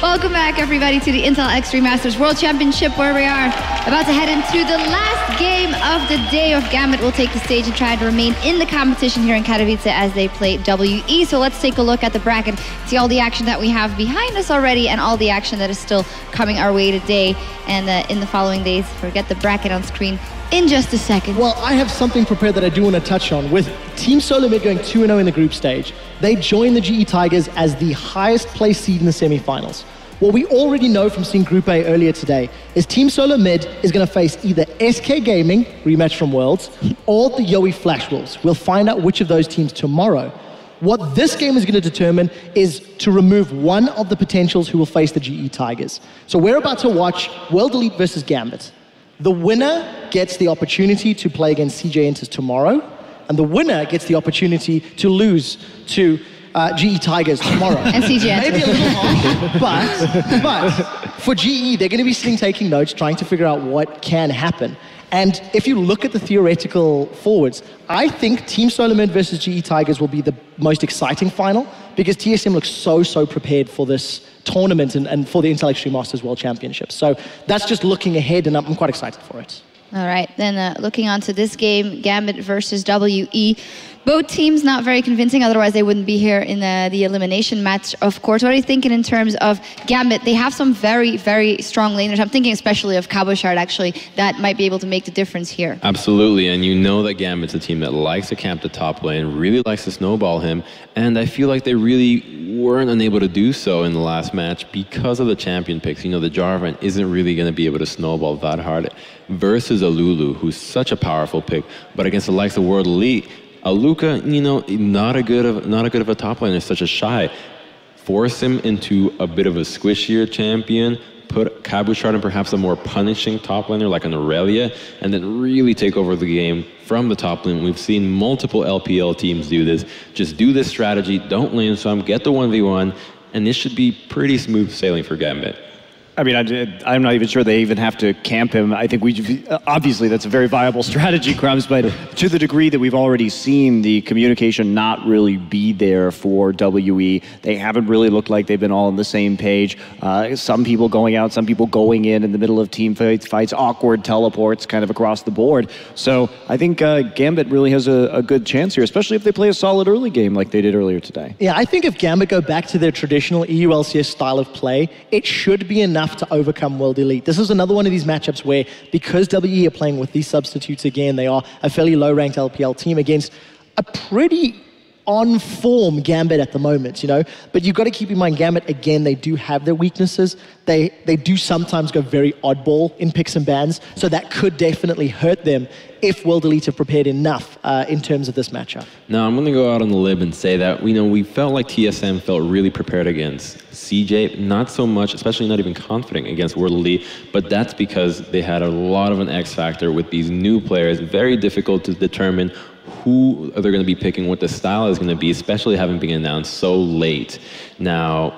Welcome back, everybody, to the Intel Extreme Masters World Championship, where we are about to head into the last game of the day. Of Gambit will take the stage and try to remain in the competition here in Katowice as they play WE. So let's take a look at the bracket, see all the action that we have behind us already and all the action that is still coming our way today and in the following days. We'll get the bracket on screen in just a second. Well, I have something prepared that I do want to touch on. With Team Solar Mid going 2-0 in the group stage, they join the GE Tigers as the highest placed seed in the semifinals. What we already know from seeing Group A earlier today is Team Solar Mid is going to face either SK Gaming, rematch from Worlds, or the Yowie Flash Wolves. We'll find out which of those teams tomorrow. What this game is going to determine is to remove one of the potentials who will face the GE Tigers. So we're about to watch World Elite versus Gambit. The winner gets the opportunity to play against CJ Enters tomorrow, and the winner gets the opportunity to lose to GE Tigers tomorrow. And CJ Enters. Maybe a little harsh, but for GE, they're going to be sitting taking notes, trying to figure out what can happen. And if you look at the theoretical forwards, I think Team Solar Mid versus GE Tigers will be the most exciting final because TSM looks so prepared for this tournament and for the Intel Extreme Masters World Championship. So that's just looking ahead, and I'm quite excited for it. All right, then looking on to this game, Gambit versus WE. Both teams not very convincing, otherwise they wouldn't be here in the elimination match, of course. What are you thinking in terms of Gambit? They have some very strong laners. I'm thinking especially of Cabochard, actually, that might be able to make the difference here. Absolutely, and you know that Gambit's a team that likes to camp the top lane, really likes to snowball him, and I feel like they really weren't unable to do so in the last match because of the champion picks. You know, the Jarvan isn't really going to be able to snowball that hard versus a Lulu, who's such a powerful pick, but against the likes of World Elite, Aluka, you know, not a good of a top laner, such a shy. Force him into a bit of a squishier champion, put Cabochard in perhaps a more punishing top laner like an Aurelia, and then really take over the game from the top lane. We've seen multiple LPL teams do this. Just do this strategy, don't lane some, get the 1v1, and this should be pretty smooth sailing for Gambit. I mean, I'm not even sure they even have to camp him. I think obviously that's a very viable strategy, Crumbs, but to the degree that we've already seen the communication not really be there for WE, they haven't really looked like they've been all on the same page. Some people going out, some people going in the middle of team fights, awkward teleports kind of across the board. So I think Gambit really has a good chance here, especially if they play a solid early game like they did earlier today. Yeah, I think if Gambit go back to their traditional EU LCS style of play, it should be enough to overcome World Elite. This is another one of these matchups where, because WE are playing with these substitutes again, they are a fairly low-ranked LPL team against a pretty on-form Gambit at the moment, you know? But you've got to keep in mind, Gambit, again, they do have their weaknesses. They do sometimes go very oddball in picks and bans, so that could definitely hurt them if World Elite have prepared enough in terms of this matchup. Now, I'm going to go out on the limb and say that, you know, we felt like TSM felt really prepared against CJ, not so much, especially not even confident against World Elite, but that's because they had a lot of an X factor with these new players, very difficult to determine who they're going to be picking, what the style is going to be, especially having been announced so late. Now,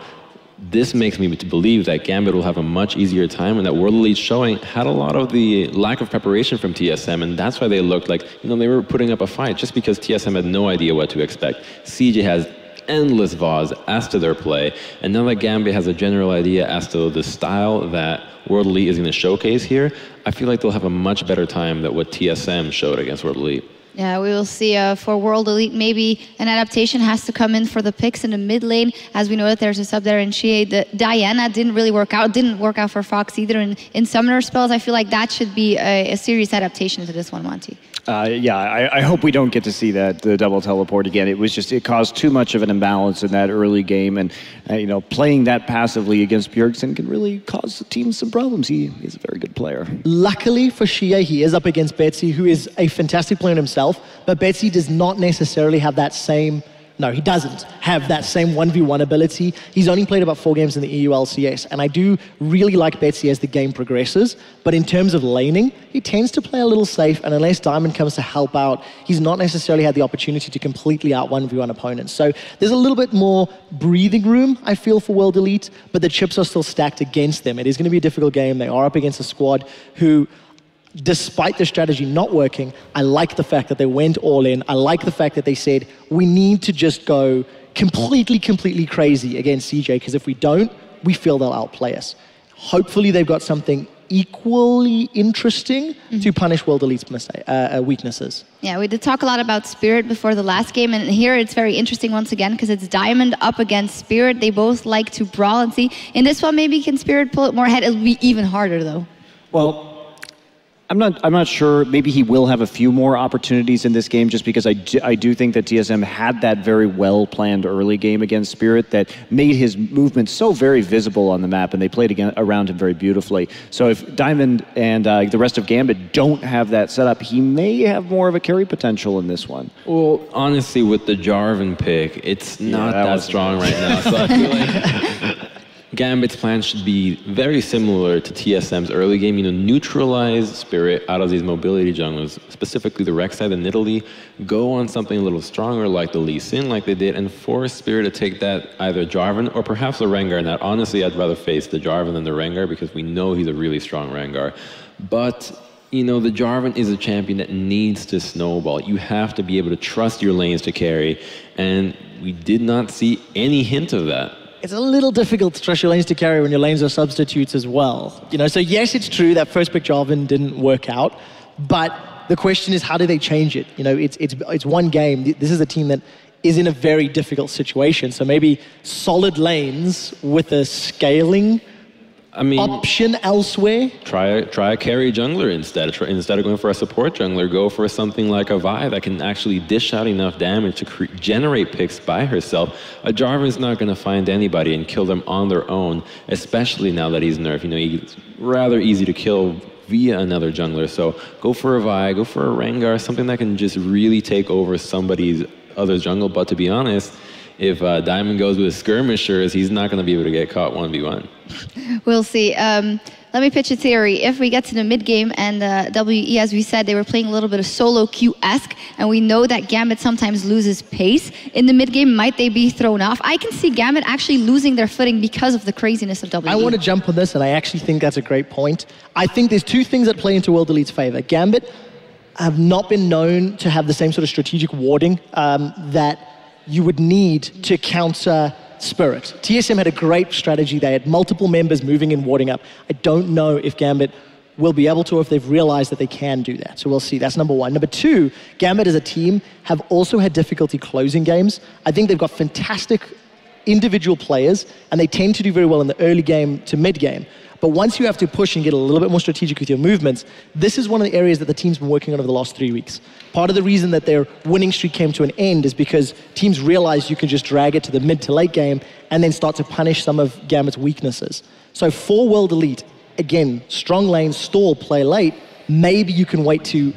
this makes me to believe that Gambit will have a much easier time, and that World Elite showing had a lot of the lack of preparation from TSM, and that's why they looked like, you know, they were putting up a fight, just because TSM had no idea what to expect. CJ has endless VODs as to their play, and now that Gambit has a general idea as to the style that World Elite is going to showcase here, I feel like they'll have a much better time than what TSM showed against World Elite. Yeah, we will see for World Elite, maybe an adaptation has to come in for the picks in the mid lane. As we know that there's a sub there in Shea. Diana didn't really work out, didn't work out for Fox either in summoner spells. I feel like that should be a serious adaptation to this one, Monty. Yeah, I hope we don't get to see the double teleport again. It caused too much of an imbalance in that early game, and you know, playing that passively against Bjergsen can really cause the team some problems. He's a very good player. Luckily for Shea, he is up against Betsy, who is a fantastic player himself, but Betsy does not necessarily have that same... No, he doesn't have that same 1v1 ability. He's only played about 4 games in the EU LCS, and I do really like Betsy as the game progresses, but in terms of laning, he tends to play a little safe, and unless Diamond comes to help out, he's not necessarily had the opportunity to completely out 1v1 opponents. So there's a little bit more breathing room, I feel, for World Elite, but the chips are still stacked against them. It is going to be a difficult game. They are up against a squad who, despite the strategy not working, I like the fact that they went all in. I like the fact that they said, we need to just go completely crazy against CJ, because if we don't, we feel they'll outplay us. Hopefully they've got something equally interesting to punish World Elite's weaknesses. Yeah, we did talk a lot about Spirit before the last game, and here it's very interesting once again because it's Diamond up against Spirit. They both like to brawl, and see, in this one maybe can Spirit pull it more ahead? It'll be even harder though. Well, I'm not sure. Maybe he will have a few more opportunities in this game, just because I do think that TSM had that very well planned early game against Spirit that made his movement so very visible on the map, and they played around him very beautifully. So if Diamond and the rest of Gambit don't have that setup, he may have more of a carry potential in this one. Well, honestly, with the Jarvan pick, it's not that strong right now. So I feel like Gambit's plan should be very similar to TSM's early game, neutralize Spirit out of these mobility junglers, specifically the Rek'Sai, the Nidalee, go on something a little stronger like the Lee Sin, like they did, and force Spirit to take that either Jarvan or perhaps the Rengar. Now, honestly, I'd rather face the Jarvan than the Rengar because we know he's a really strong Rengar. But the Jarvan is a champion that needs to snowball. You have to be able to trust your lanes to carry, and we did not see any hint of that. It's a little difficult to trust your lanes to carry when your lanes are substitutes as well. So yes, it's true that first pick Jarvan didn't work out, but the question is, how do they change it? It's one game. This is a team that is in a very difficult situation. So maybe solid lanes with a scaling option elsewhere. Try a carry jungler instead. Instead of going for a support jungler, go for something like a Vi that can actually dish out enough damage to generate picks by herself. A Jarvan's not going to find anybody and kill them on their own, especially now that he's nerfed. He's rather easy to kill via another jungler. So go for a Vi, go for a Rengar, something that can just really take over somebody's other jungle. But to be honest, if Diamond goes with skirmishers, he's not going to be able to get caught 1v1. We'll see. Let me pitch a theory. If we get to the mid game and WE, as we said, they were playing a little bit of solo queue-esque, and we know that Gambit sometimes loses pace in the mid game, might they be thrown off? I can see Gambit actually losing their footing because of the craziness of WE. I want to jump on this, and I actually think that's a great point. I think there's two things that play into World Elite's favor. Gambit have not been known to have the same sort of strategic warding that you would need to counter Spirit. TSM had a great strategy. They had multiple members moving and warding up. I don't know if Gambit will be able to, or if they've realized that they can do that. So we'll see. That's number one. Number two, Gambit as a team have also had difficulty closing games. I think they've got fantastic individual players, and they tend to do very well in the early game to mid game. But once you have to push and get a little bit more strategic with your movements, this is one of the areas that the team's been working on over the last 3 weeks. Part of the reason that their winning streak came to an end is because teams realized you can just drag it to the mid to late game and then start to punish some of Gambit's weaknesses. So for World Elite, again, strong lane, stall, play late, maybe you can wait to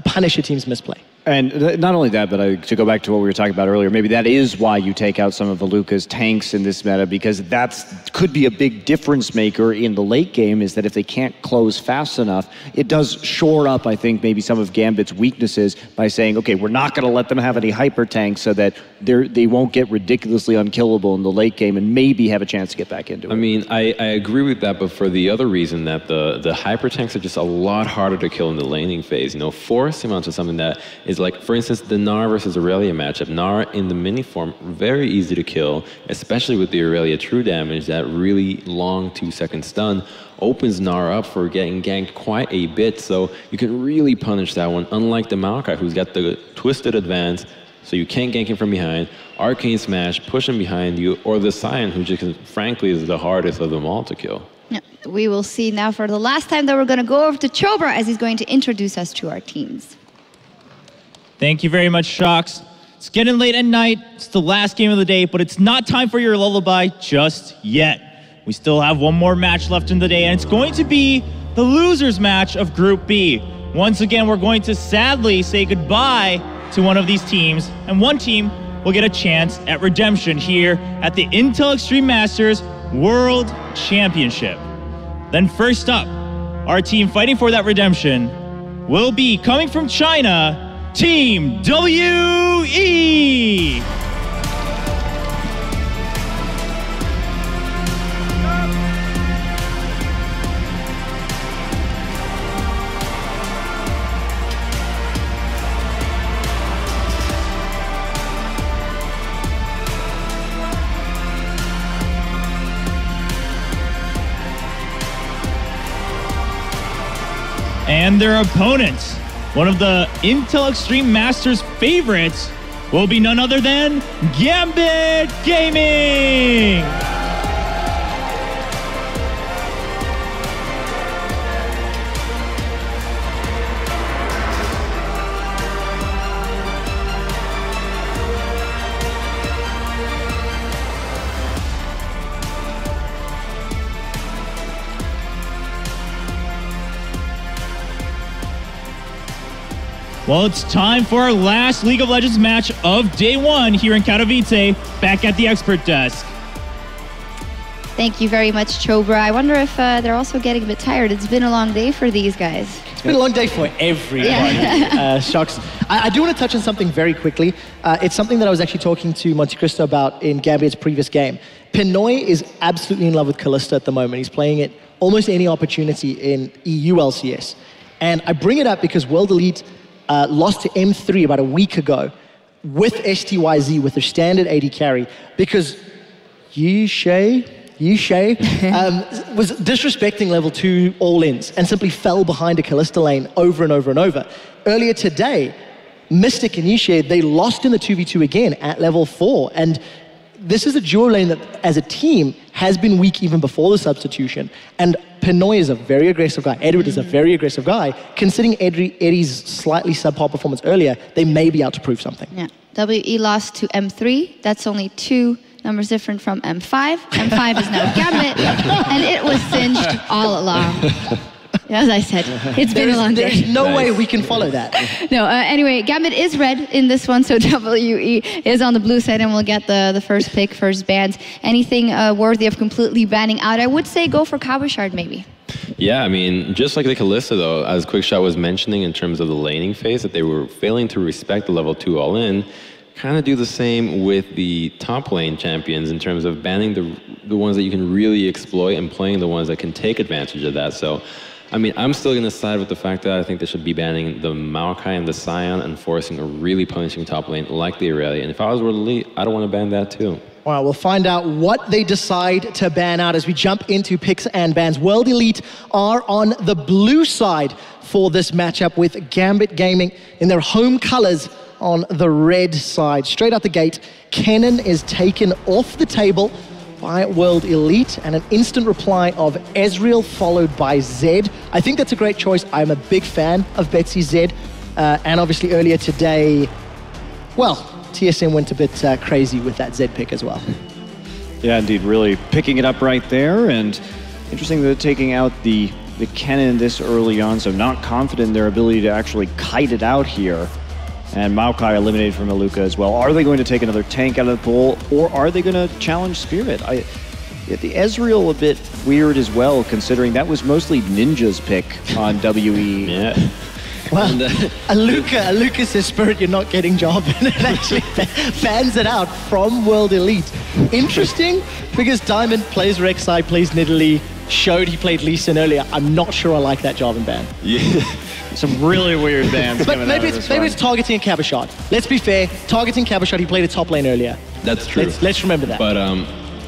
punish a team's misplay. And not only that, but to go back to what we were talking about earlier, maybe that is why you take out some of Aluka's tanks in this meta, because that could be a big difference maker in the late game, is that if they can't close fast enough, it does shore up, I think, maybe some of Gambit's weaknesses by saying, okay, we're not going to let them have any hyper tanks so that they won't get ridiculously unkillable in the late game and maybe have a chance to get back into it. I mean, I agree with that, but for the other reason that the hyper tanks are just a lot harder to kill in the laning phase. Force him onto something that is like, for instance, the Gnar versus Aurelia matchup. Gnar in the mini form, very easy to kill, especially with the Aurelia true damage. That really long 2-second stun opens Gnar up for getting ganked quite a bit, so you can really punish that one, unlike the Maokai, who's got the twisted advance, so you can't gank him from behind, Arcane Smash, push him behind you, or the Sion, who just, frankly, is the hardest of them all to kill. Yeah, we will see now for the last time that we're going to go over to Chobra as he's going to introduce us to our teams. Thank you very much, Shocks. It's getting late at night. It's the last game of the day, but it's not time for your lullaby just yet. We still have one more match left in the day, and it's going to be the losers match of Group B. Once again, we're going to sadly say goodbye to one of these teams, and one team will get a chance at redemption here at the Intel Extreme Masters World Championship. Then first up, our team fighting for that redemption will be coming from China, Team WE! And their opponents, one of the Intel Extreme Masters favorites, will be none other than Gambit Gaming. Well, it's time for our last League of Legends match of day one here in Katowice, back at the expert desk. Thank you very much, Chobra. I wonder if they're also getting a bit tired. It's been a long day for these guys. It's been a long day for everybody. Yeah. Shocks. I do want to touch on something very quickly. It's something that I was actually talking to Monte Cristo about in Gambit's previous game. Pinoy is absolutely in love with Kalista at the moment. He's playing it almost any opportunity in EU LCS. And I bring it up because World Elite lost to M3 about a week ago with STYZ, with their standard AD carry, because Yishay was disrespecting level 2 all-ins and simply fell behind a Kalista lane over and over and over. Earlier today, Mystic and Yishay, they lost in the 2v2 again at level 4. And this is a duo lane that, as a team, has been weak even before the substitution. And Pinoy is a very aggressive guy. Edward is a very aggressive guy. Considering Eddie's slightly subpar performance earlier, they may be out to prove something. Yeah. WE lost to M3. That's only 2 numbers different from M5. M5 is now Gambit, and it was singed all along. As I said, it's been a long day. There's no way we can follow that. No, anyway, Gambit is red in this one, so WE is on the blue side, and we'll get the first pick, first bans. Anything worthy of completely banning out, I would say go for Kawashard maybe. Yeah, I mean, just like the Kalista, though, as Quickshot was mentioning in terms of the laning phase, that they were failing to respect the level 2 all-in, kind of do the same with the top lane champions in terms of banning the ones that you can really exploit and playing the ones that can take advantage of that. So, I mean, I'm still going to side with the fact that I think they should be banning the Maokai and the Scion and forcing a really punishing top lane like the Aurelia. And if I was World Elite, I don't want to ban that too. All right, we'll find out what they decide to ban out as we jump into picks and bans. World Elite are on the blue side for this matchup with Gambit Gaming in their home colors on the red side. Straight out the gate, Kennen is taken off the table by World Elite, and an instant reply of Ezreal followed by Zed. I think that's a great choice. I'm a big fan of Betsy Zed, and obviously earlier today, well, TSM went a bit crazy with that Zed pick as well. Yeah, indeed, really picking it up right there, and interesting that they're taking out the Kennen this early on, so not confident in their ability to actually kite it out here. And Maokai eliminated from Aluka as well. Are they going to take another tank out of the pool, or are they going to challenge Spirit? The Ezreal a bit weird as well, considering that was mostly Ninja's pick on WE. Yeah. Well, Aluka says, Spirit, you're not getting job, and it actually fans it out from World Elite. Interesting, because Diamond plays Rek'Sai, plays Nidalee, showed he played Lee Sin earlier. I'm not sure I like that job in ban. Yeah. Some really weird bans. But maybe it's targeting a Cabashot. Let's be fair, targeting Cabashot, he played a top lane earlier. That's true. Let's remember that. But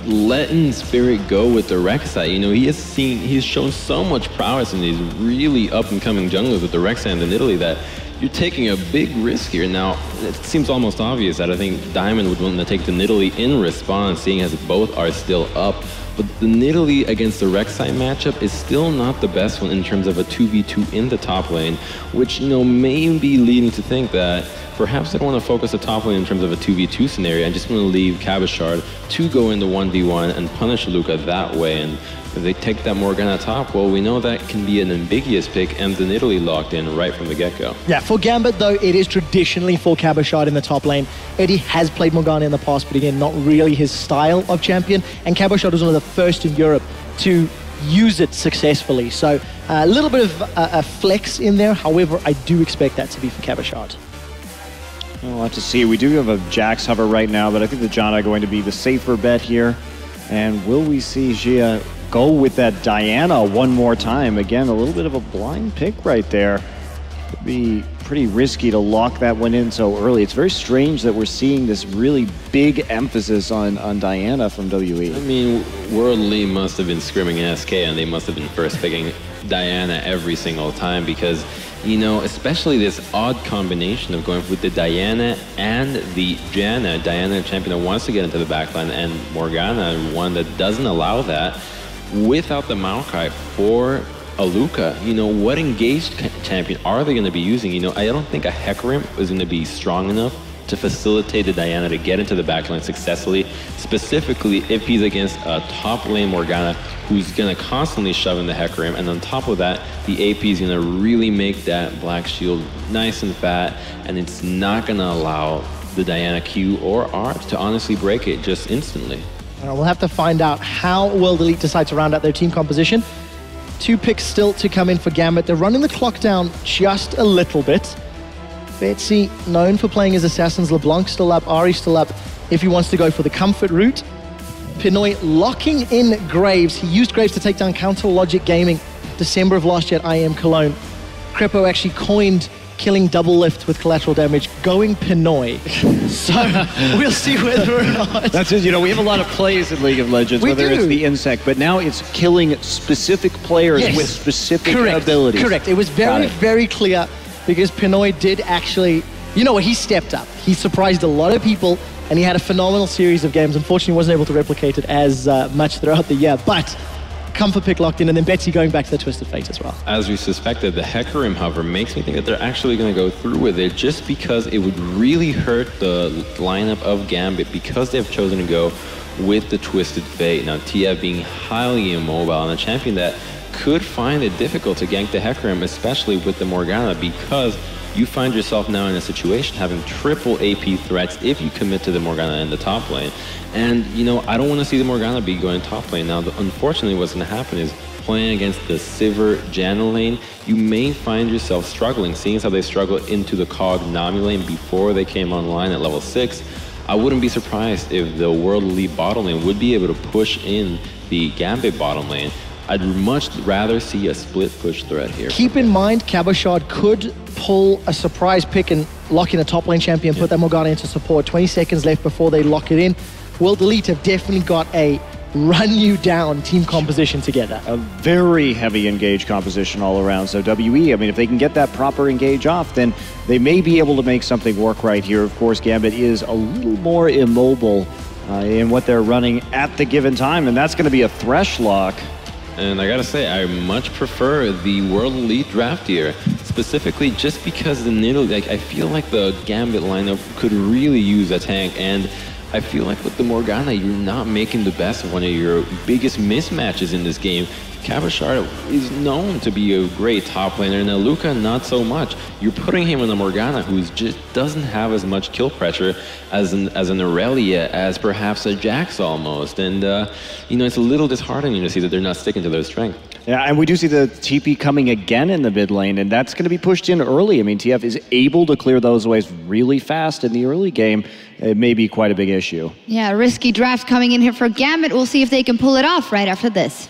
letting Spirit go with the Rek'Sai, you know, he's shown so much prowess in these really up-and-coming junglers with the Rek'Sai and the Nidalee that you're taking a big risk here. Now, it seems almost obvious that I think Diamond would want to take the Nidalee in response, seeing as both are still up. But the Nidalee against the Rek'Sai matchup is still not the best one in terms of a 2v2 in the top lane, which, you know, may be leading to think that perhaps they don't want to focus the top lane in terms of a 2v2 scenario and just want to leave Cabashard to go into 1v1 and punish Luca that way. And if they take that Morgana top, well, we know that can be an ambiguous pick, and the Nidalee locked in right from the get-go. Yeah, for Gambit, though, it is traditionally for Cabashard in the top lane. Eddie has played Morgana in the past, but again, not really his style of champion, and Cabashard was one of the first in Europe to use it successfully. So a little bit of a flex in there. However, I do expect that to be for Cabashard. We'll have to see. We do have a Jax hover right now, but I think the Janna are going to be the safer bet here. And will we see Gia go with that Diana one more time? Again, a little bit of a blind pick right there. Could be pretty risky to lock that one in so early. It's very strange that we're seeing this really big emphasis on Diana from WE. I mean, World Elite must have been scrimming SK, and they must have been first picking Diana every single time because, you know, especially this odd combination of going with the Diana and the Janna. Diana, a champion that wants to get into the backline, and Morgana, one that doesn't allow that. Without the Maokai for Aluka, you know, what engaged champion are they going to be using? You know, I don't think a Hecarim is going to be strong enough to facilitate the Diana to get into the backline successfully, specifically if he's against a top lane Morgana who's going to constantly shove in the Hecarim, and on top of that, the AP is going to really make that Black Shield nice and fat, and it's not going to allow the Diana Q or Art to honestly break it just instantly. We'll have to find out how World Elite decide to round out their team composition. 2 picks still to come in for Gambit. They're running the clock down just a little bit. Betsy, known for playing as assassins. LeBlanc still up, Ari still up if he wants to go for the comfort route. Pinoy locking in Graves. He used Graves to take down Counter Logic Gaming December of last year at IEM Cologne. Crepo actually coined killing double lift with collateral damage, going Pinoy. So we'll see whether or not. That's it. You know, we have a lot of plays in League of Legends, whether it's the insect, but now it's killing specific players with specific abilities. Correct. It was very clear because Pinoy did actually, you know what, he stepped up. He surprised a lot of people and he had a phenomenal series of games. Unfortunately, wasn't able to replicate it as much throughout the year, but comfort pick locked in, and then Betsy going back to the Twisted Fate as well. As we suspected, the Hecarim, however, makes me think that they're actually going to go through with it just because it would really hurt the lineup of Gambit because they've chosen to go with the Twisted Fate. Now, TF being highly immobile and a champion that could find it difficult to gank the Hecarim, especially with the Morgana, because you find yourself now in a situation having triple AP threats if you commit to the Morgana in the top lane. And, you know, I don't want to see the Morgana be going top lane. Now, unfortunately, what's going to happen is playing against the Sivir Janna lane, you may find yourself struggling, seeing as how they struggled into the COG Nami lane before they came online at level 6. I wouldn't be surprised if the World Elite bottom lane would be able to push in the Gambit bottom lane. I'd much rather see a split push threat here. Keep in mind, Cabochard could pull a surprise pick and lock in a top lane champion, put that Morgana into support. 20 seconds left before they lock it in. World Elite have definitely got a run you down team composition together. A very heavy engage composition all around. So WE, I mean, if they can get that proper engage off, then they may be able to make something work right here. Of course, Gambit is a little more immobile in what they're running at the given time, and that's going to be a Thresh lock. And I gotta say, I much prefer the World Elite draft here, specifically just because the Nidalee, like, I feel like the Gambit lineup could really use a tank, and I feel like with the Morgana, you're not making the best of one of your biggest mismatches in this game. Cabochard is known to be a great top laner, and Aluka not so much. You're putting him in a Morgana who just doesn't have as much kill pressure as an Aurelia, as perhaps a Jax almost. And, you know, it's a little disheartening to see that they're not sticking to their strength. Yeah, and we do see the TP coming again in the mid lane, and that's going to be pushed in early. I mean, TF is able to clear those ways really fast in the early game. It may be quite a big issue. Yeah, risky draft coming in here for Gambit. We'll see if they can pull it off right after this.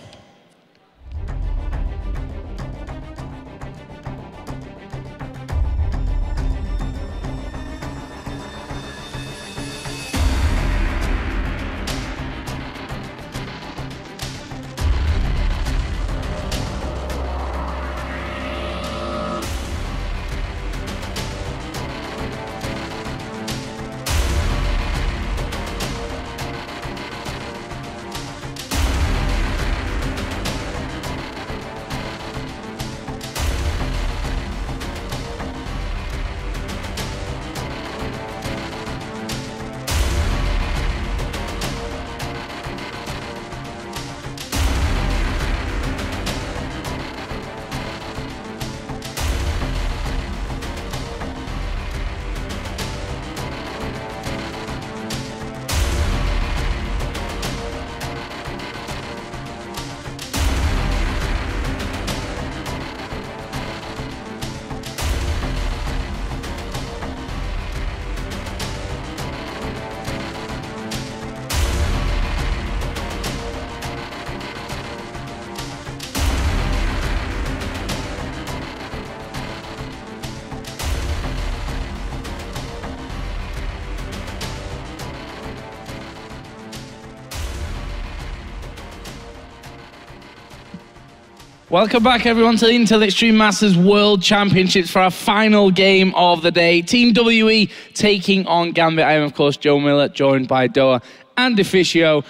Welcome back, everyone, to the Intel Extreme Masters World Championships for our final game of the day. Team WE taking on Gambit. I am, of course, Joe Miller, joined by Doa and Deficio.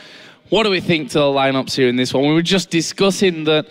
What do we think to the lineups here in this one? We were just discussing that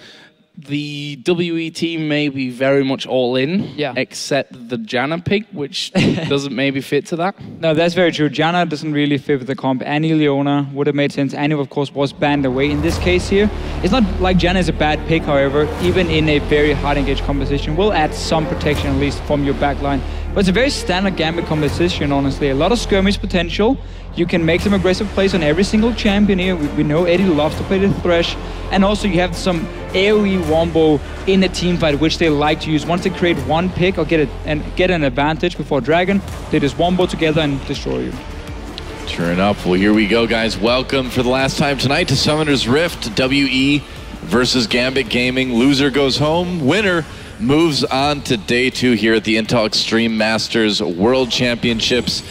the WE team may be very much all in, except the Janna pick, which doesn't maybe fit to that. No, that's very true. Janna doesn't really fit with the comp. Annie Leona would have made sense. Annie, of course, was banned away in this case here. It's not like Janna is a bad pick, however, even in a very hard engaged composition, will add some protection at least from your backline. But it's a very standard Gambit composition, honestly. A lot of skirmish potential. You can make some aggressive plays on every single champion here. We know Eddie loves to play the Thresh. And also you have some AoE wombo in a team fight, which they like to use. Once they create one pick or get an advantage before Dragon, they just wombo together and destroy you. Sure enough. Well, here we go, guys. Welcome for the last time tonight to Summoner's Rift. WE versus Gambit Gaming. Loser goes home. Winner moves on to day 2 here at the Intel Extreme Masters World Championships.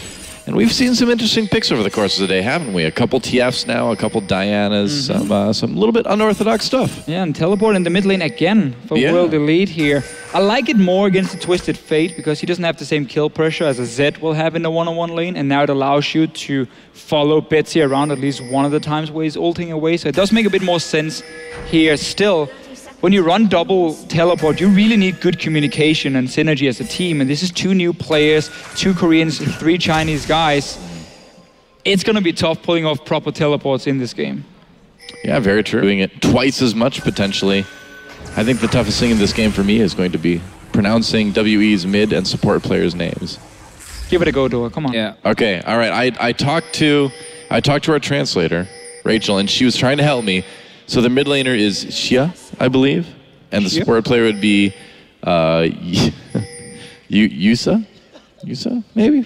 And we've seen some interesting picks over the course of the day, haven't we? A couple TFs now, a couple Dianas, some little bit unorthodox stuff. Yeah, and teleport in the mid lane again for World Elite here. I like it more against the Twisted Fate because he doesn't have the same kill pressure as a Zed will have in the one-on-one lane, and now it allows you to follow Betsy around at least one of the times where he's ulting away, so it does make a bit more sense here still. When you run double teleport, you really need good communication and synergy as a team. And this is 2 new players, 2 Koreans, 3 Chinese guys. It's going to be tough pulling off proper teleports in this game. Yeah, very true. Doing it twice as much, potentially. I think the toughest thing in this game for me is going to be pronouncing WE's mid and support players' names. Give it a go, Doa. Come on. Yeah. Okay, all right. I talked to our translator, Rachel, and she was trying to help me. So the mid laner is Xia, I believe, and the support player would be Yusa, maybe.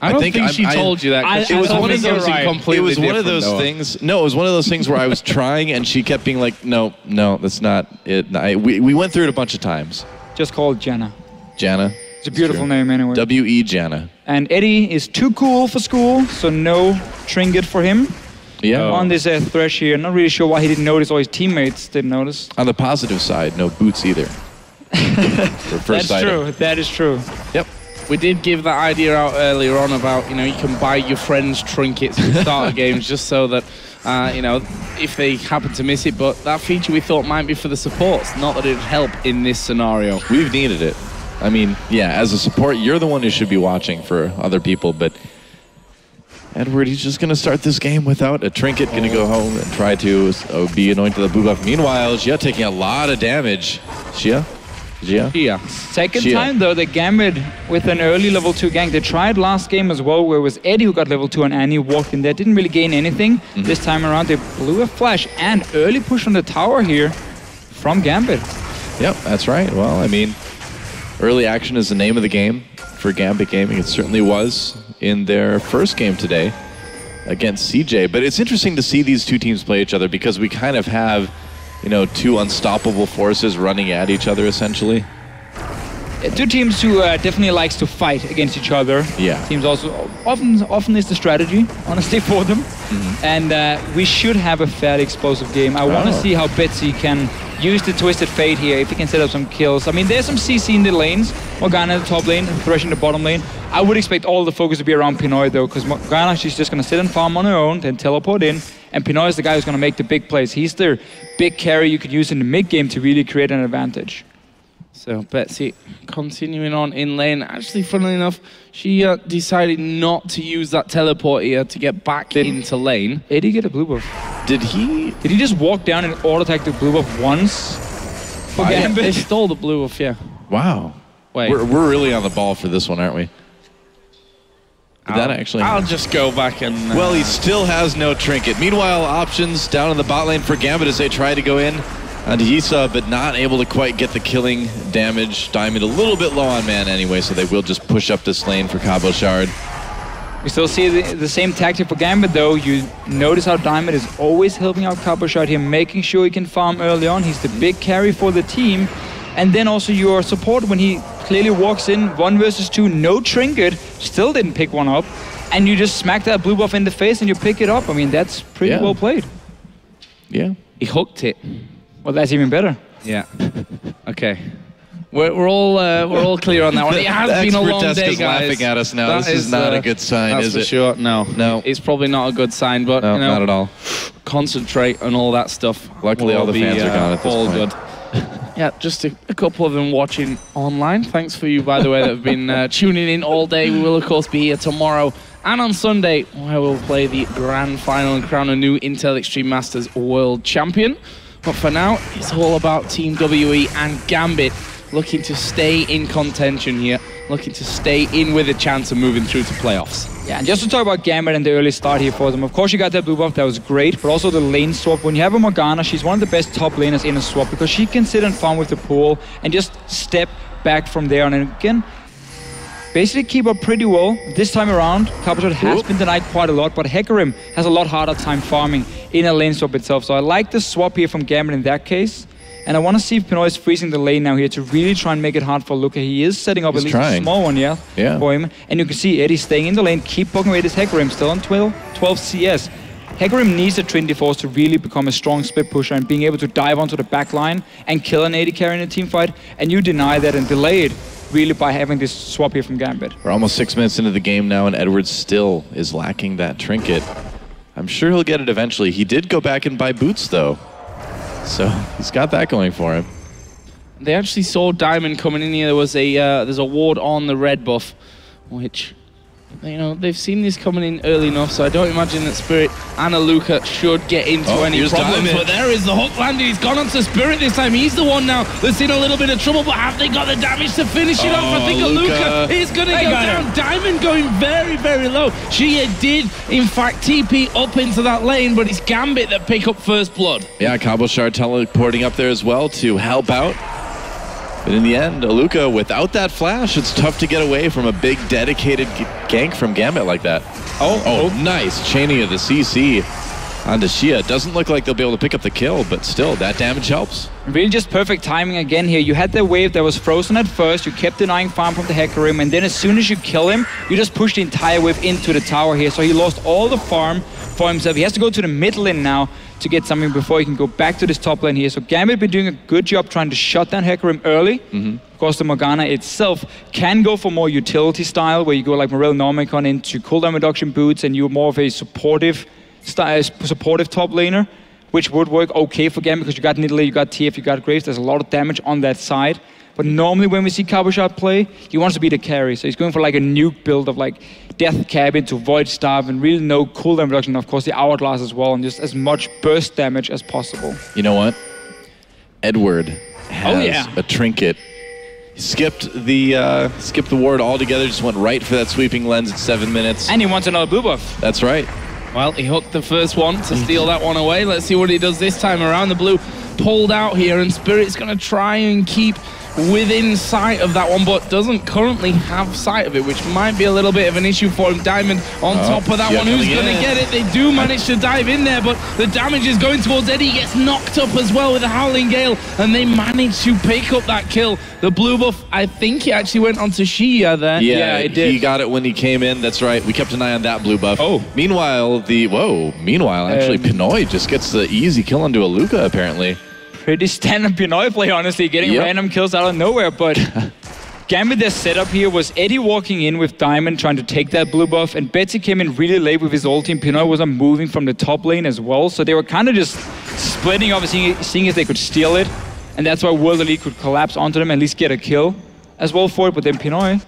I don't think she told you that. It was one of those. It was one of those things. No, it was one of those things where I was trying, and she kept being like, "No, that's not it." We went through it a bunch of times. Just call it Janna. Janna. It's a beautiful name anyway. W.E. Janna. And Eddie is too cool for school, so no trinket for him. Yeah. On this Thresh here, not really sure why he didn't notice, or his teammates didn't notice. On the positive side, no boots either. That's true. That is true. Yep. We did give that idea out earlier on about, you can buy your friends trinkets at the start of games just so that, if they happen to miss it. But that feature we thought might be for the supports, not that it'd help in this scenario. We've needed it. I mean, yeah, as a support, you're the one who should be watching for other people, but Edward, he's just going to start this game without a trinket, going to go home and try to be anointed to the blue buff. Meanwhile, Xia taking a lot of damage. Xia? Second time, though, the Gambit with an early level 2 gank. They tried last game as well, where it was Eddie who got level 2 and Annie walked in there. Didn't really gain anything. This time around, they blew a flash and early push on the tower here from Gambit. Yep, that's right. Well, I mean, early action is the name of the game for Gambit Gaming. It certainly was in their first game today against CJ. But it's interesting to see these 2 teams play each other because we kind of have, 2 unstoppable forces running at each other, essentially. 2 teams who definitely likes to fight against each other. Yeah. Teams also often is the strategy, honestly, for them. And we should have a fairly explosive game. I want to see how Betsy can use the Twisted Fate here, if he can set up some kills. I mean, there's some CC in the lanes. Morgana in the top lane, Thresh in the bottom lane. I would expect all the focus to be around Pinoy, though, because Morgana, she's just going to sit and farm on her own, then teleport in. And Pinoy is the guy who's going to make the big plays. He's the big carry you could use in the mid-game to really create an advantage. So Betsy continuing on in lane. Actually, funnily enough, she decided not to use that teleport here to get back into lane. Did he get a blue buff? Did he just walk down and auto-attack the blue buff once? For Gambit? They stole the blue buff, yeah. Wow. Wait. We're really on the ball for this one, aren't we? I'll just go back and... Well, he still has no trinket. Meanwhile, options down in the bot lane for Gambit as they try to go in onto Yisa, but not able to quite get the killing damage. Diamond a little bit low on mana anyway, so they will just push up this lane for Cabo Shard. We still see the same tactic for Gambit, though. You notice how Diamond is always helping out Cabo Shard here, making sure he can farm early on. He's the big carry for the team. And then also your support when he clearly walks in 1 versus 2, no trinket, still didn't pick one up. And you just smack that blue buff in the face and you pick it up. I mean, that's pretty well played. Yeah. He hooked it. Well, that's even better. Yeah. Okay. We're all clear on that one. It has been a long day, guys. Laughing at us now. That this is not a good sign, that's is for it? sure. No. No. It's probably not a good sign, but No, you know, not at all. concentrate on all that stuff. Luckily, all the fans are gone at this all point. good. Yeah, just a couple of them watching online. Thanks for you, by the way, that have been tuning in all day. We will, of course, be here tomorrow and on Sunday, where we'll play the grand final and crown a new Intel Extreme Masters World Champion. But for now, it's all about Team WE and Gambit looking to stay in contention here, looking to stay in with a chance of moving through to playoffs. Yeah, and just to talk about Gambit and the early start here for them, of course you got that blue buff, that was great, but also the lane swap. When you have a Morgana, she's one of the best top laners in a swap because she can sit and farm with the pool and just step back from there. And again, basically keep up pretty well. This time around, Cabochard has been denied quite a lot, but Hecarim has a lot harder time farming in a lane swap itself. So I like the swap here from Gambit in that case. And I want to see if Pinoy is freezing the lane now here to really try and make it hard for Luca. He is setting up at least a small one, for him. And you can see Eddie staying in the lane, keep poking away this Hecarim, still on 12 CS. Hecarim needs a Trinity Force to really become a strong split pusher and being able to dive onto the back line and kill an AD carry in a team fight. And you deny that and delay it really by having this swap here from Gambit. We're almost 6 minutes into the game now, and Edwards still is lacking that trinket. I'm sure he'll get it eventually. He did go back and buy boots, though. So he's got that going for him. They actually saw Diamond coming in here. There was there's a ward on the red buff, which, you know, they've seen this coming in early enough, so I don't imagine that Spirit and Aluka should get into any problems. Diamond. But there is the hook landing. He's gone onto Spirit this time. He's the one now that's in a little bit of trouble, but have they got the damage to finish it off? I think Aluka is going to go down. Diamond going very, very low. She did, in fact, TP up into that lane, but it's Gambit that pick up first blood. Yeah, Cabochard teleporting up there as well to help out. But in the end, Aluka, without that flash, it's tough to get away from a big dedicated gank from Gambit like that. Oh, nice. Chaining of the CC onto Shia. Doesn't look like they'll be able to pick up the kill, but still, that damage helps. Really just perfect timing again here. You had the wave that was frozen at first, you kept denying farm from the Hecarim, and then as soon as you kill him, you just push the entire wave into the tower here. So he lost all the farm for himself. He has to go to the mid lane now to get something before he can go back to this top lane here. So Gambit been doing a good job trying to shut down Hecarim early. Of course, the Morgana itself can go for more utility style, where you go like Morel Normicon into cooldown reduction boots, and you're more of a supportive top laner, which would work okay for Gambit because you got Nidalee, you got TF, you got Graves. There's a lot of damage on that side. But normally when we see Cabochard play, he wants to be the carry. So he's going for like a nuke build of like Death Cabin to Void Staff and really no cooldown reduction. Of course, the Hourglass as well, and just as much burst damage as possible. You know what? Edward has a trinket. He skipped the ward altogether, just went right for that sweeping lens at 7 minutes. And he wants another blue buff. That's right. Well, he hooked the first one to steal that one away. Let's see what he does this time around. The blue pulled out here, and Spirit's going to try and keep within sight of that one, but doesn't currently have sight of it, which might be a little bit of an issue for him. Diamond on top of that one. Who's going to get it? They do manage to dive in there, but the damage is going towards Eddie. He gets knocked up as well with a Howling Gale, and they manage to pick up that kill. The blue buff, I think he actually went onto Shia there. Yeah, it did. He got it when he came in. That's right. We kept an eye on that blue buff. Meanwhile, actually, Pinoy just gets the easy kill onto Aluka, apparently. Pretty standard Pinoy play, honestly, getting random kills out of nowhere, but Gambit, their setup here was Eddie walking in with Diamond trying to take that blue buff, and Betsy came in really late with his ulti, and Pinoy wasn't moving from the top lane as well, so they were kind of just splitting up and seeing if they could steal it, and that's why World Elite could collapse onto them and at least get a kill as well for it, but then Pinoy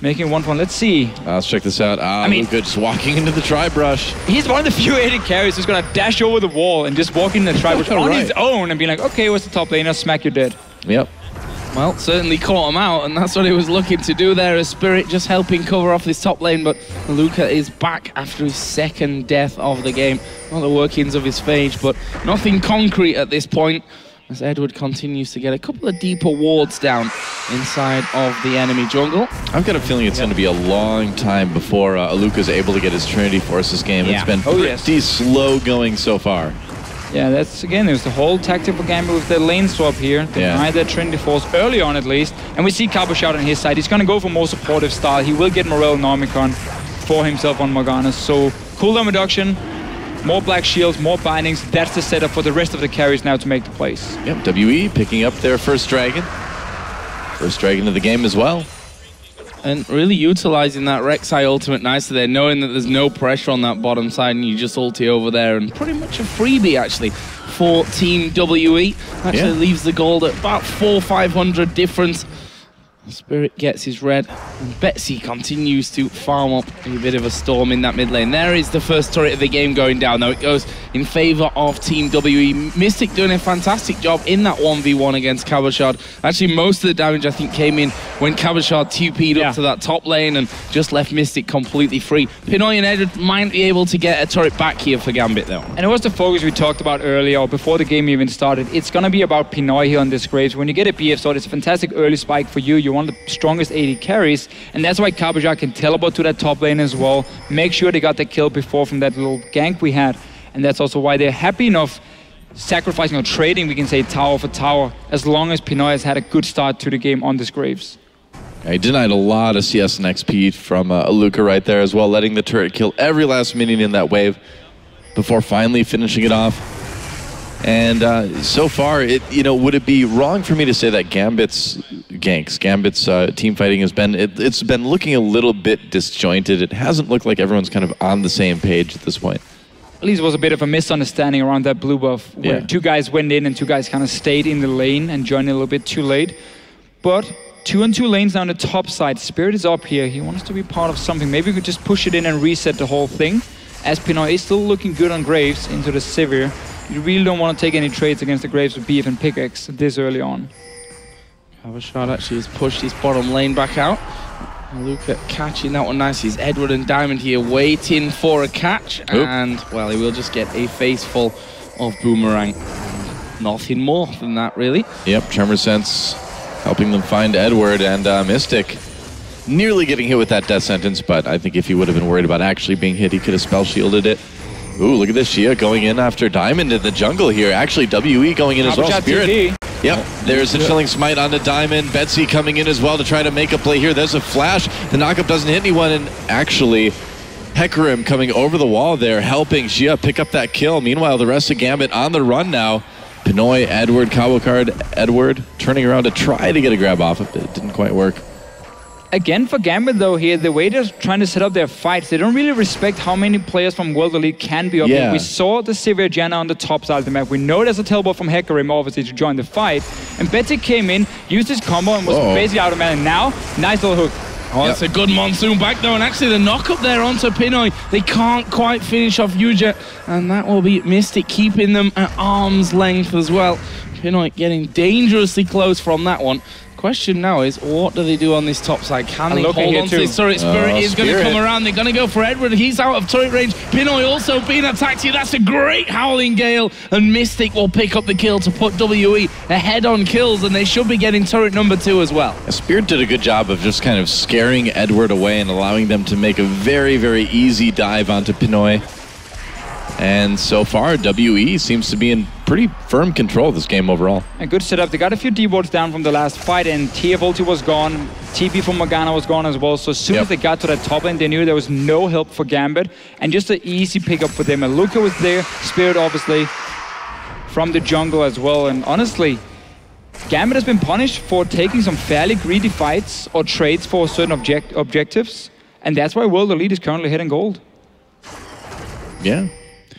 making 1-1. Let's see. Let's check this out. Luka just walking into the tri-brush. He's one of the few AD carries who's going to dash over the wall and just walk into the tri-brush on his own and be like, okay, what's the top laner? Smack, you're dead. Yep. Well, certainly caught him out, and that's what he was looking to do there as Spirit just helping cover off this top lane, but Luka is back after his second death of the game. Not the workings of his phage, but nothing concrete at this point, as Edward continues to get a couple of deeper wards down inside of the enemy jungle. I've got a feeling it's going to be a long time before Aluka's able to get his Trinity Force this game. It's been pretty slow going so far. Yeah, that's, again, there's the whole tactical Gambit with the lane swap here. Deny that Trinity Force early on at least. And we see Cabochard on his side. He's going to go for more supportive style. He will get Morel Normicon for himself on Morgana. So cooldown reduction more black shields, more bindings. That's the setup for the rest of the carries now to make the plays. Yep, WE picking up their first dragon. First dragon of the game as well. And really utilizing that Rek'Sai ultimate nicely there, knowing that there's no pressure on that bottom side and you just ulti over there, and pretty much a freebie actually for Team WE. Actually leaves the gold at about 400-500 difference. Spirit gets his red, and Betsy continues to farm up a bit of a storm in that mid lane. There is the first turret of the game going down, though. It goes in favor of Team WE. Mystic doing a fantastic job in that 1v1 against Cabochard. Actually, most of the damage, I think, came in when Cabochard 2P'd up to that top lane and just left Mystic completely free. Pinoy and Edward might be able to get a turret back here for Gambit, though. And it was the focus we talked about earlier, or before the game even started. It's going to be about Pinoy here on this Graves. When you get a BF sword, it's a fantastic early spike for you. You're one of the strongest AD carries, and that's why Cabochard can teleport to that top lane as well. Make sure they got the kill before from that little gank we had, and that's also why they're happy enough sacrificing or trading, we can say, tower for tower, as long as Pinoy has had a good start to the game on this Graves. He denied a lot of CS and XP from Aluka right there as well, letting the turret kill every last minion in that wave before finally finishing it off. And so far, would it be wrong for me to say that Gambit's team fighting has been, it's been looking a little bit disjointed. It hasn't looked like everyone's kind of on the same page at this point. At least it was a bit of a misunderstanding around that blue buff, where two guys went in and two guys kind of stayed in the lane and joined a little bit too late. But 2-on-2 lanes now on the top side. Spirit is up here. He wants to be part of something. Maybe we could just push it in and reset the whole thing. As Pinoy is still looking good on Graves into the Sivir. You really don't want to take any trades against the Graves with BF and pickaxe this early on. Cabochard actually has pushed his bottom lane back out. Look at catching that one nicely. It's Edward and Diamond here waiting for a catch. And, well, he will just get a face full of Boomerang. Nothing more than that, really. Yep, Tremor Sense helping them find Edward, and Mystic nearly getting hit with that death sentence, but I think if he would have been worried about actually being hit, he could have spell shielded it. Ooh, look at this Shia going in after Diamond in the jungle here. Actually, WE going in as well. Spirit. TV. Yep, there's a Chilling Smite onto Diamond. Betsy coming in as well to try to make a play here. There's a flash. The knockup doesn't hit anyone, and actually, Hecarim coming over the wall there, helping Shia pick up that kill. Meanwhile, the rest of Gambit on the run now. Pinoy, Edward, Cabochard, Edward turning around to try to get a grab off of it. It didn't quite work. Again, for Gambit, though, here, the way they're trying to set up their fights, they don't really respect how many players from World Elite can be up here. We saw the Sivir Janna on the top side of the map. We know there's a teleport from Hecarim, obviously, to join the fight. And Betsy came in, used his combo, and was basically out of mana. Now, nice little hook. Oh, that's a good monsoon back, though. And actually, the knock-up there onto Pinoy, they can't quite finish off Yuja. And that will be Mystic keeping them at arm's length as well. Pinoy getting dangerously close from that one. Question now is, what do they do on this top side? Can they hold on to this turret? Spirit is going to come around. They're going to go for Edward. He's out of turret range. Pinoy also being attacked here. That's a great Howling Gale. And Mystic will pick up the kill to put WE ahead on kills. And they should be getting turret number 2 as well. Spirit did a good job of just kind of scaring Edward away and allowing them to make a very, very easy dive onto Pinoy. And so far, WE seems to be in pretty firm control of this game overall. A good setup. They got a few D-wards down from the last fight, and TF ulti was gone. TP from Morgana was gone as well. So as soon as they got to that top lane, they knew there was no help for Gambit. And just an easy pickup for them. And Luca was there. Spirit, obviously, from the jungle as well. And honestly, Gambit has been punished for taking some fairly greedy fights or trades for certain objectives. And that's why World Elite is currently hitting gold. Yeah.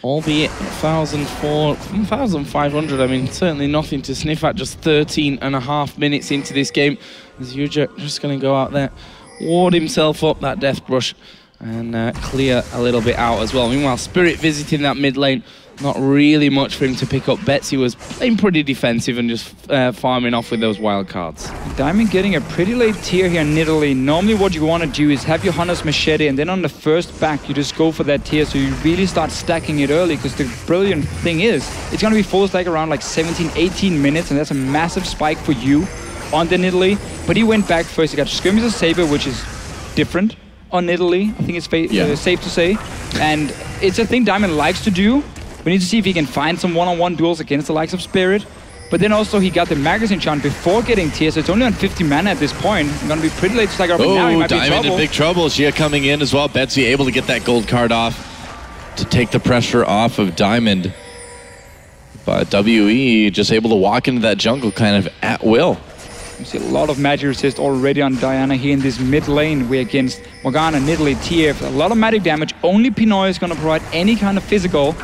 Albeit 1,500, I mean, certainly nothing to sniff at, just 13.5 minutes into this game. As Yuja just going to go out there, ward himself up that death brush, and clear a little bit out as well. Meanwhile, Spirit visiting that mid lane, not really much for him to pick up. Betsy was playing pretty defensive and just farming off with those wild cards. Diamond getting a pretty late tier here in Italy. Normally what you want to do is have your Hunter's Machete, and then on the first back you just go for that tier, so you really start stacking it early, because the brilliant thing is it's going to be full stack around like 17-18 minutes, and that's a massive spike for you on the Italy. But he went back first. He got Skirmisher Saber, which is different on Italy, I think it's safe to say. And it's a thing Diamond likes to do. We need to see if he can find some one-on-one duels against the likes of Spirit. But then also he got the magazine chant before getting tier, so it's only on 50 mana at this point. It's going to be pretty late to stagger up, but now he might be in trouble. Diamond in big trouble. Shia coming in as well. Betsy able to get that gold card off. to take the pressure off of Diamond. But WE just able to walk into that jungle kind of at will. You see a lot of magic resist already on Diana here in this mid lane. We're against Morgana, Nidalee, TF. A lot of magic damage. Only Pinoy is going to provide any kind of physical.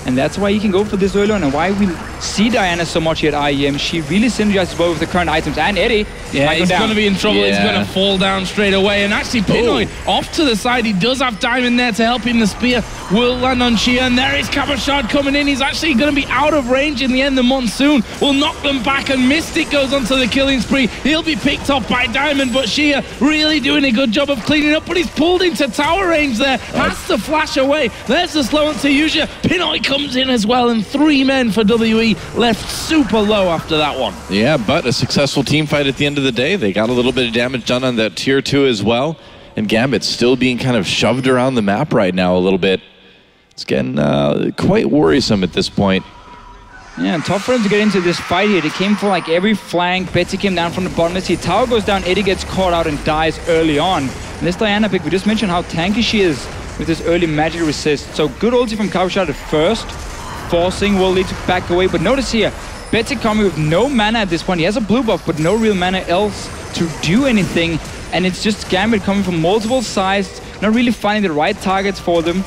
And that's why he can go for this early on, and why we see Diana so much here at IEM. She really synergizes well with the current items. And Eddie, yeah, he's going to be in trouble. Yeah. He's going to fall down straight away. And actually, Pinoy off to the side. He does have Diamond there to help him. The spear will land on Shia, and there is Cabochard coming in. He's actually going to be out of range in the end. The Monsoon will knock them back, and Mystic goes onto the killing spree. He'll be picked up by Diamond, but Shia really doing a good job of cleaning up, but he's pulled into tower range there. Has to flash away. There's the slow on Tayuja. Pinoy comes in as well, and 3 men for WE left super low after that one. Yeah, but a successful team fight at the end of the day. They got a little bit of damage done on that tier 2 as well, and Gambit's still being kind of shoved around the map right now a little bit. It's getting quite worrisome at this point. Yeah, tough for him to get into this fight here. They came for like every flank. Betsy came down from the bottom. Let's see, tower goes down, Eddie gets caught out and dies early on. And this Diana pick, we just mentioned how tanky she is with this early magic resist. So good ulti from Cabochard at first, forcing World League to back away. But notice here, Betsy coming with no mana at this point. He has a blue buff, but no real mana else to do anything. And it's just Gambit coming from multiple sides, not really finding the right targets for them.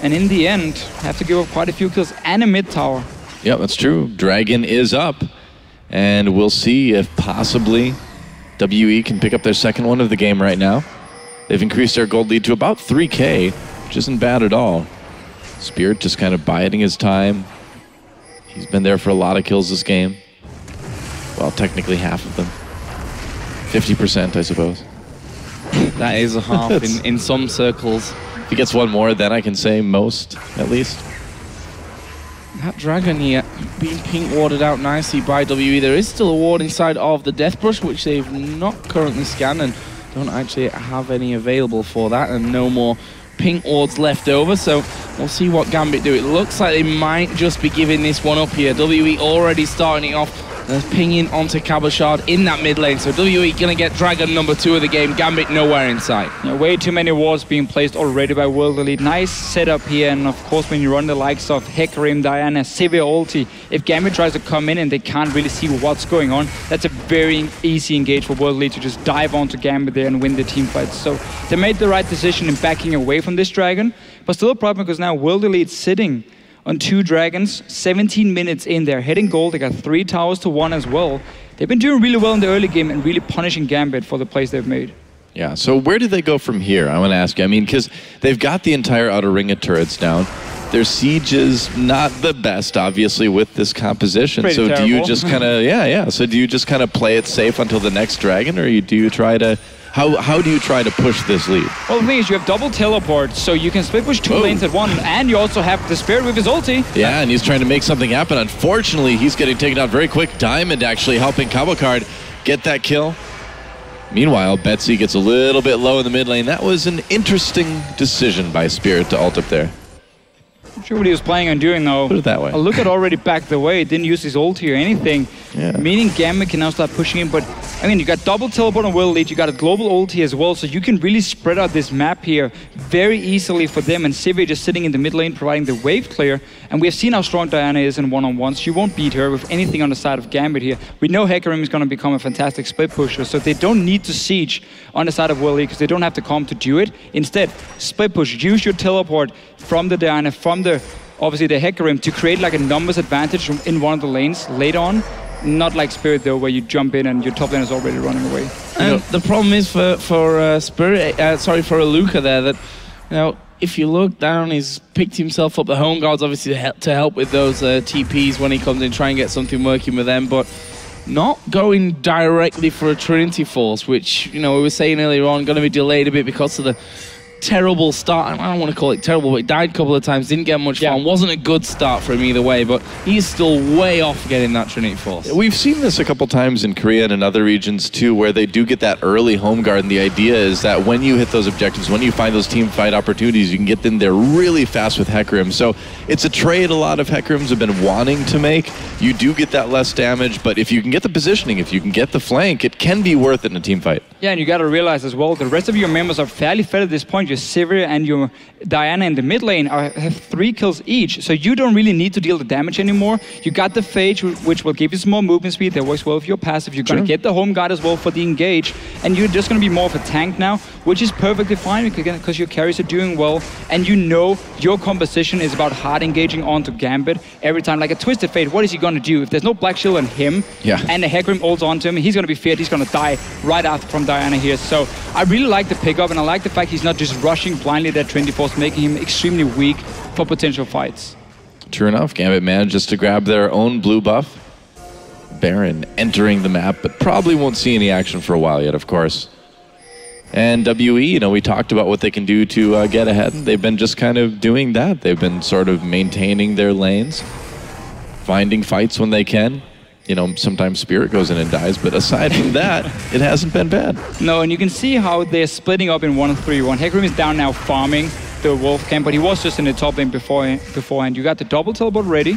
And in the end, have to give up quite a few kills and a mid tower. Yeah, that's true. Dragon is up, and we'll see if possibly WE can pick up their second one of the game right now. They've increased their gold lead to about 3K, which isn't bad at all. Spirit just kind of biding his time. He's been there for a lot of kills this game. Well, technically half of them. 50%, I suppose. That is a half in some circles. If he gets one more, then I can say most, at least. That Dragon here being pink warded out nicely by WE. There is still a ward inside of the Death Brush, which they've not currently scanned and don't actually have any available for that, and no more pink wards left over, so we'll see what Gambit do. It looks like they might just be giving this one up here. WE already starting it off. They're pinging onto Cabochard in that mid lane, so WE gonna get Dragon number 2 of the game. Gambit nowhere in sight. Yeah, way too many wards being placed already by World Elite. Nice setup here, and of course when you run the likes of Hecarim, Diana, Sivir ulti, if Gambit tries to come in and they can't really see what's going on, that's a very easy engage for World Elite to just dive onto Gambit there and win the team fight. So they made the right decision in backing away from this Dragon, but still a problem because now World Elite sitting on 2 dragons, 17 minutes in, they're heading gold. They got 3 towers to 1 as well. They've been doing really well in the early game and really punishing Gambit for the plays they've made. Yeah, so where do they go from here? I want to ask you. I mean, because they've got the entire outer ring of turrets down. Their siege is not the best, obviously, with this composition. Pretty so terrible. do you just kind of, So do you just kind of play it safe until the next dragon, or do you try to... How do you try to push this lead? Well, the thing is, you have double teleport, so you can split push 2 lanes at one, and you also have the Spirit with his ulti. Yeah, and he's trying to make something happen. Unfortunately, he's getting taken out very quick. Diamond actually helping Cabochard get that kill. Meanwhile, Betsy gets a little bit low in the mid lane. That was an interesting decision by Spirit to ult up there. Not sure what he was planning on doing, though. Put it that way. Look at already backed away. Didn't use his ulti or anything. Yeah. Meaning Gambit can now start pushing in. But, I mean, you got double teleport on World Lead. You got a global ulti as well. So you can really spread out this map here very easily for them. And Sivir just sitting in the mid lane providing the wave clear. And we have seen how strong Diana is in one-on-ones. You won't beat her with anything on the side of Gambit here. We know Hecarim is going to become a fantastic split pusher. So they don't need to siege on the side of World League because they don't have the comp to do it. Instead, split push. Use your teleport from the Diana, from the... obviously the Hecarim, to create like a numbers advantage in one of the lanes later on. Not like Spirit though, where you jump in and your top lane is already running away. And the problem is for Aluka there that, you know, if you look down, he's picked himself up the home guards obviously to help with those TPs when he comes in, try and get something working with them, but not going directly for a Trinity Force, which, you know, we were saying earlier on, going to be delayed a bit because of the terrible start. I don't want to call it terrible, but he died a couple of times, didn't get much fun. Wasn't a good start for him either way, but he's still way off getting that Trinity Force. We've seen this a couple times in Korea and in other regions too, where they do get that early home guard, and the idea is that when you hit those objectives, when you find those team fight opportunities, you can get them there really fast with Hecarim. So it's a trade a lot of Hecarims have been wanting to make. You do get that less damage, but if you can get the positioning, if you can get the flank, it can be worth it in a team fight. Yeah, and you got to realize as well, the rest of your members are fairly fed at this point. your Sivir and your Diana in the mid lane have 3 kills each, so you don't really need to deal the damage anymore. You got the Phage, which will give you some more movement speed. That works well with your passive. You're going to get the home guard as well for the engage, and you're just going to be more of a tank now, which is perfectly fine because your carries are doing well, and you know your composition is about hard engaging onto Gambit every time. Like a Twisted Fate, what is he going to do? If there's no Black Shield on him, and the Hecarim ults onto him, he's going to be feared. He's going to die right after from Diana here. So I really like the pickup, and I like the fact he's not just rushing blindly that Trinity Force, making him extremely weak for potential fights. True enough, Gambit manages to grab their own blue buff. Baron entering the map, but probably won't see any action for a while yet, of course. And WE, you know, we talked about what they can do to get ahead. They've been just kind of doing that. They've been sort of maintaining their lanes, finding fights when they can. You know, sometimes Spirit goes in and dies, but aside from that, it hasn't been bad. No, and you can see how they're splitting up in 1-3-1. Hecarim is down now farming the Wolf camp, but he was just in the top lane beforehand. You got the double teleport ready.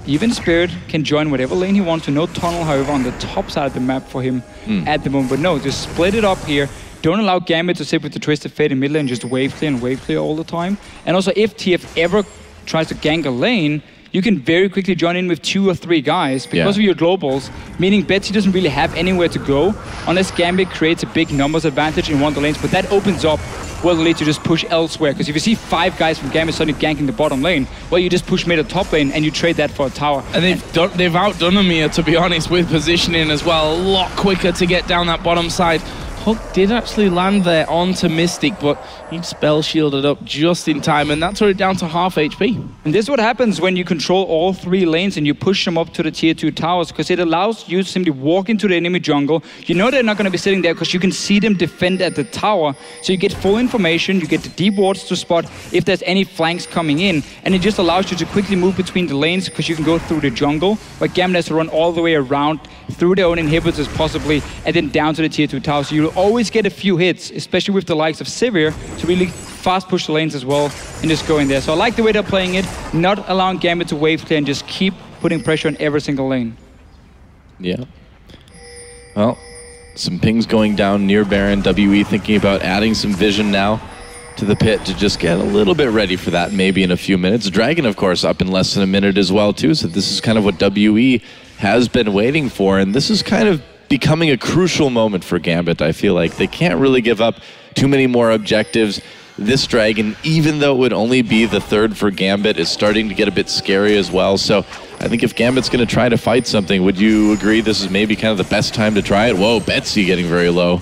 Even Spirit can join whatever lane he wants to. No tunnel, however, on the top side of the map for him at the moment. But no, just split it up here. Don't allow Gambit to sit with the Twisted Fate in mid lane, just wave clear all the time. And also, if TF ever tries to gank a lane, you can very quickly join in with 2 or 3 guys because of your globals, meaning Betsy doesn't really have anywhere to go unless Gambit creates a big numbers advantage in one of the lanes, but that opens up World Elite to just push elsewhere, because if you see 5 guys from Gambit suddenly ganking the bottom lane, well, you just push mid or top lane and you trade that for a tower. And they've outdone them here, to be honest, with positioning as well. A lot quicker to get down that bottom side. Hook did actually land there onto Mystic, but he spell shielded up just in time, and that tore it down to half HP. And this is what happens when you control all 3 lanes and you push them up to the tier 2 towers, because it allows you to simply walk into the enemy jungle. You know they're not going to be sitting there because you can see them defend at the tower, so you get full information, you get the deep wards to spot if there's any flanks coming in, and it just allows you to quickly move between the lanes because you can go through the jungle, but Gambit has to run all the way around through their own inhibitors possibly, and then down to the tier 2 tower. So you'll always get a few hits, especially with the likes of Sivir, to really fast push the lanes as well and just go in there. So I like the way they're playing it, not allowing Gambit to wave clear and just keep putting pressure on every single lane. Yeah. Well, some pings going down near Baron. WE thinking about adding some vision now to the pit to just get a little bit ready for that maybe in a few minutes. Dragon, of course, up in less than a minute as well, too. So this is kind of what WE has been waiting for, and this is kind of becoming a crucial moment for Gambit. I feel like they can't really give up too many more objectives. This Dragon, even though it would only be the 3rd for Gambit, is starting to get a bit scary as well. So I think if Gambit's going to try to fight something, would you agree this is maybe kind of the best time to try it? Whoa, Betsy getting very low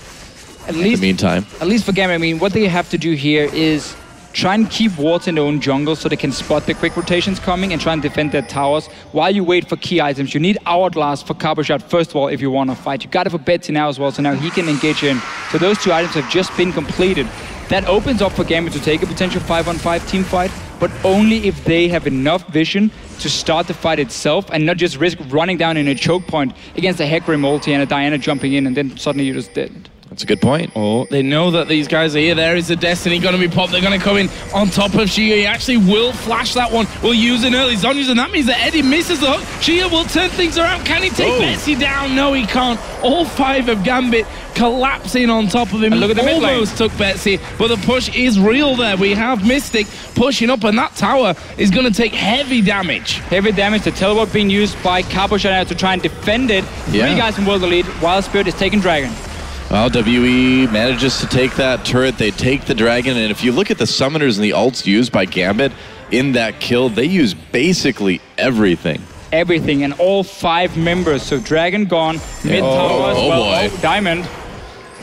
in the meantime. At least for Gambit, I mean, what they have to do here is try and keep wards in their own jungle so they can spot the quick rotations coming and try and defend their towers while you wait for key items. You need Hourglass for Carbo Shot first of all if you want to fight. You got it for Betsy now as well, so now he can engage in. So those 2 items have just been completed. That opens up for Gambit to take a potential 5-on-5 team fight, but only if they have enough vision to start the fight itself and not just risk running down in a choke point against a Hecarim ulti and a Diana jumping in and then suddenly you're just dead. That's a good point. Oh, they know that these guys are here. There is the Destiny going to be popped. They're going to come in on top of Shia. He actually will flash that one. We'll use an early Zhonya's, and that means that Eddie misses the hook. Shia will turn things around. Can he take Betsy down? No, he can't. All 5 of Gambit collapsing on top of him. And look at the mid lane. Almost took Betsy, but the push is real there. We have Mystic pushing up, and that tower is going to take heavy damage. Heavy damage. The teleport being used by Carbo Shot to try and defend it. 3 guys from World Elite, while Spirit is taking Dragon. Well, WE manages to take that turret. They take the Dragon, and if you look at the summoners and the ults used by Gambit in that kill, they use basically everything. Everything, and all 5 members. So Dragon gone, mid tower as well. Oh, Diamond.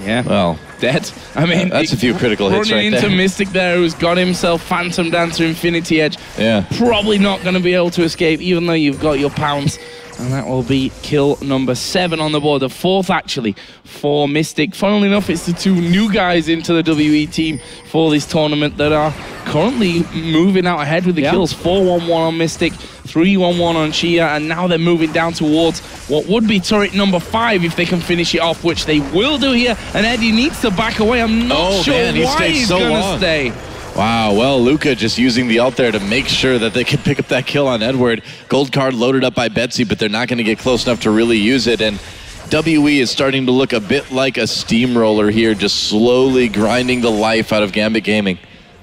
Yeah. Well, that's a few critical hits right there. Running into Mystic there, who's got himself Phantom Dancer Infinity Edge. Yeah. Probably not going to be able to escape, even though you've got your pounds. And that will be kill number 7 on the board. The 4th, actually, for Mystic. Funnily enough, it's the 2 new guys into the WE team for this tournament that are currently moving out ahead with the kills. 4-1-1 on Mystic, 3-1-1 on Shia, and now they're moving down towards what would be turret number 5 if they can finish it off, which they will do here. And Eddie needs to back away. I'm not sure why he's going to stay. Wow, well, Luca just using the ult there to make sure that they can pick up that kill on Edward. Gold card loaded up by Betsy, but they're not going to get close enough to really use it. And WE is starting to look a bit like a steamroller here, just slowly grinding the life out of Gambit Gaming.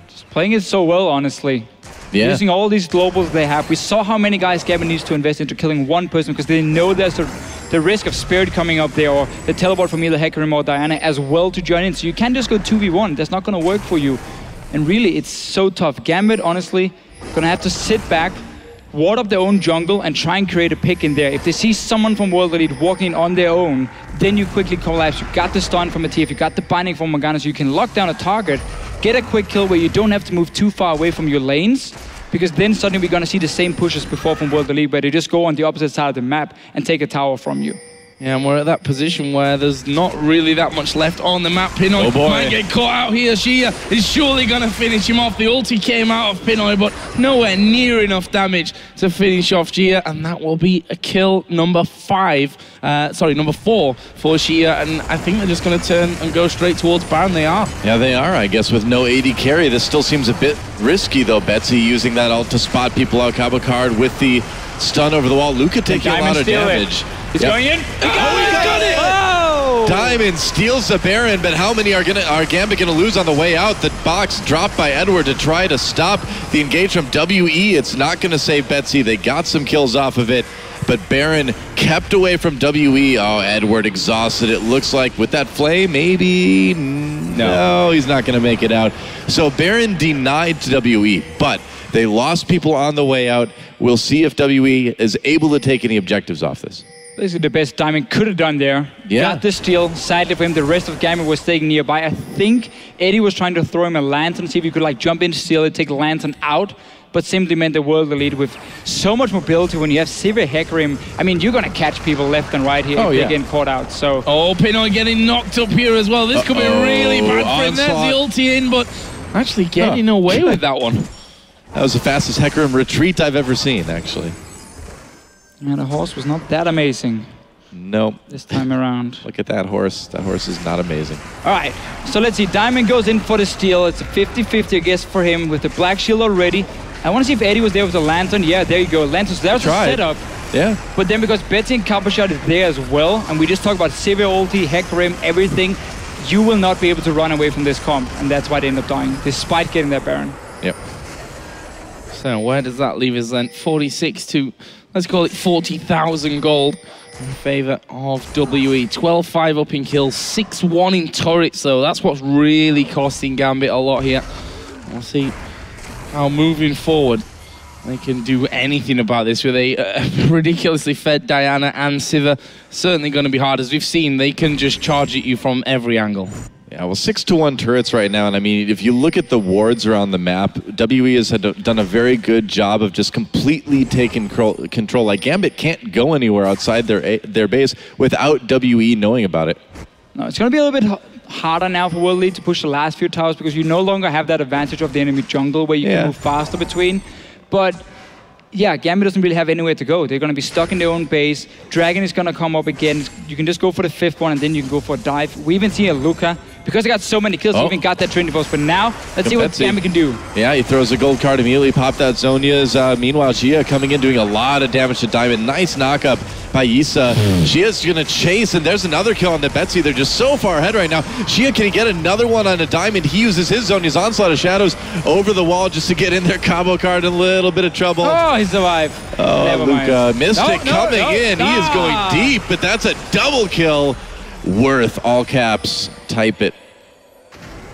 Just playing it so well, honestly. Yeah. Using all these globals they have. We saw how many guys Gambit needs to invest into killing one person because they know there's the risk of Spirit coming up there or the teleport from either Hecarim or Diana as well to join in. So you can't just go 2v1. That's not going to work for you. And really, it's so tough. Gambit, honestly, going to have to sit back, ward up their own jungle and try and create a pick in there. If they see someone from World Elite walking on their own, then you quickly collapse. You got the stun from a TF, you got the binding from Morgana, so you can lock down a target, get a quick kill where you don't have to move too far away from your lanes, because then suddenly we're going to see the same push as before from World Elite, where they just go on the opposite side of the map and take a tower from you. Yeah, and we're at that position where there's not really that much left on the map. Pinoy might get caught out here. Xia is surely going to finish him off. The ulti came out of Pinoy, but nowhere near enough damage to finish off Xia, and that will be a kill number 4 for Xia, and I think they're just going to turn and go straight towards Baron. They are. Yeah, they are, I guess, with no AD carry. This still seems a bit risky, though. Betsy using that ult to spot people out. Cabo Card with the stun over the wall. Luca taking a lot of damage. He's going in. He got it! Oh! Diamond steals the Baron, but how many are Gambit gonna lose on the way out? The box dropped by Edward to try to stop the engage from WE. It's not gonna save Betsy. They got some kills off of it, but Baron kept away from WE. Oh, Edward exhausted. It looks like with that flame, maybe no, he's not gonna make it out. So Baron denied to WE, but they lost people on the way out. We'll see if WE is able to take any objectives off this. This is the best Diamond could have done there. Yeah. Got the steal. Sadly for him, the rest of Gambit was staying nearby. I think Eddie was trying to throw him a lantern, see if he could like jump in, steal it, take the lantern out, but simply meant the World Elite with so much mobility when you have Sivir, Hecarim. I mean, you're going to catch people left and right here if they're getting caught out. So. Oh, Pinoy getting knocked up here as well. This could be really bad for him. There's the ulti in, but actually getting away with that one. That was the fastest Hecarim retreat I've ever seen, actually. Yeah, the horse was not that amazing. Nope. This time around. Look at that horse. That horse is not amazing. All right, so let's see. Diamond goes in for the steal. It's a 50-50, I guess, for him with the black shield already. I want to see if Eddie was there with the lantern. Yeah, there you go. Lantern's there to set up. Yeah. But then because Betsy and Coppershot is there as well, and we just talked about Sivir ulti, Hecarim, everything, you will not be able to run away from this comp, and that's why they end up dying, despite getting that Baron. Yep. So where does that leave us then? 46 to, let's call it 40,000 gold in favor of WE. 12-5 up in kills, 6-1 in turrets though. That's what's really costing Gambit a lot here. We'll see how moving forward they can do anything about this with a ridiculously fed Diana and Sivir. Certainly going to be hard. As we've seen, they can just charge at you from every angle. Yeah, well, 6-1 turrets right now, and I mean, if you look at the wards around the map, WE has done a very good job of just completely taking control. Like, Gambit can't go anywhere outside their base without WE knowing about it. No, it's going to be a little bit harder now for World Elite to push the last few towers because you no longer have that advantage of the enemy jungle where you can move faster between. But yeah, Gambit doesn't really have anywhere to go. They're going to be stuck in their own base. Dragon is going to come up again. You can just go for the 5th one and then you can go for a dive. We even see a Luca. Because they got so many kills, he even got that Trinity Force. But now, let's see what Gambit can do. Yeah, he throws a gold card immediately, popped out Zhonya's. Meanwhile, Xia coming in, doing a lot of damage to Diamond. Nice knockup by Yisa. Xia's going to chase, and there's another kill on the Betsy. They're just so far ahead right now. Xia, can he get another one on a Diamond? He uses his Zhonya's Onslaught of Shadows over the wall just to get in their combo card. In a little bit of trouble. Oh, he survived. Oh, Never Luca missed it coming in. He is going deep, but that's a double kill. Worth, all caps, type it.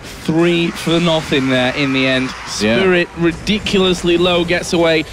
3 for nothing there in the end. Spirit ridiculously low, gets away.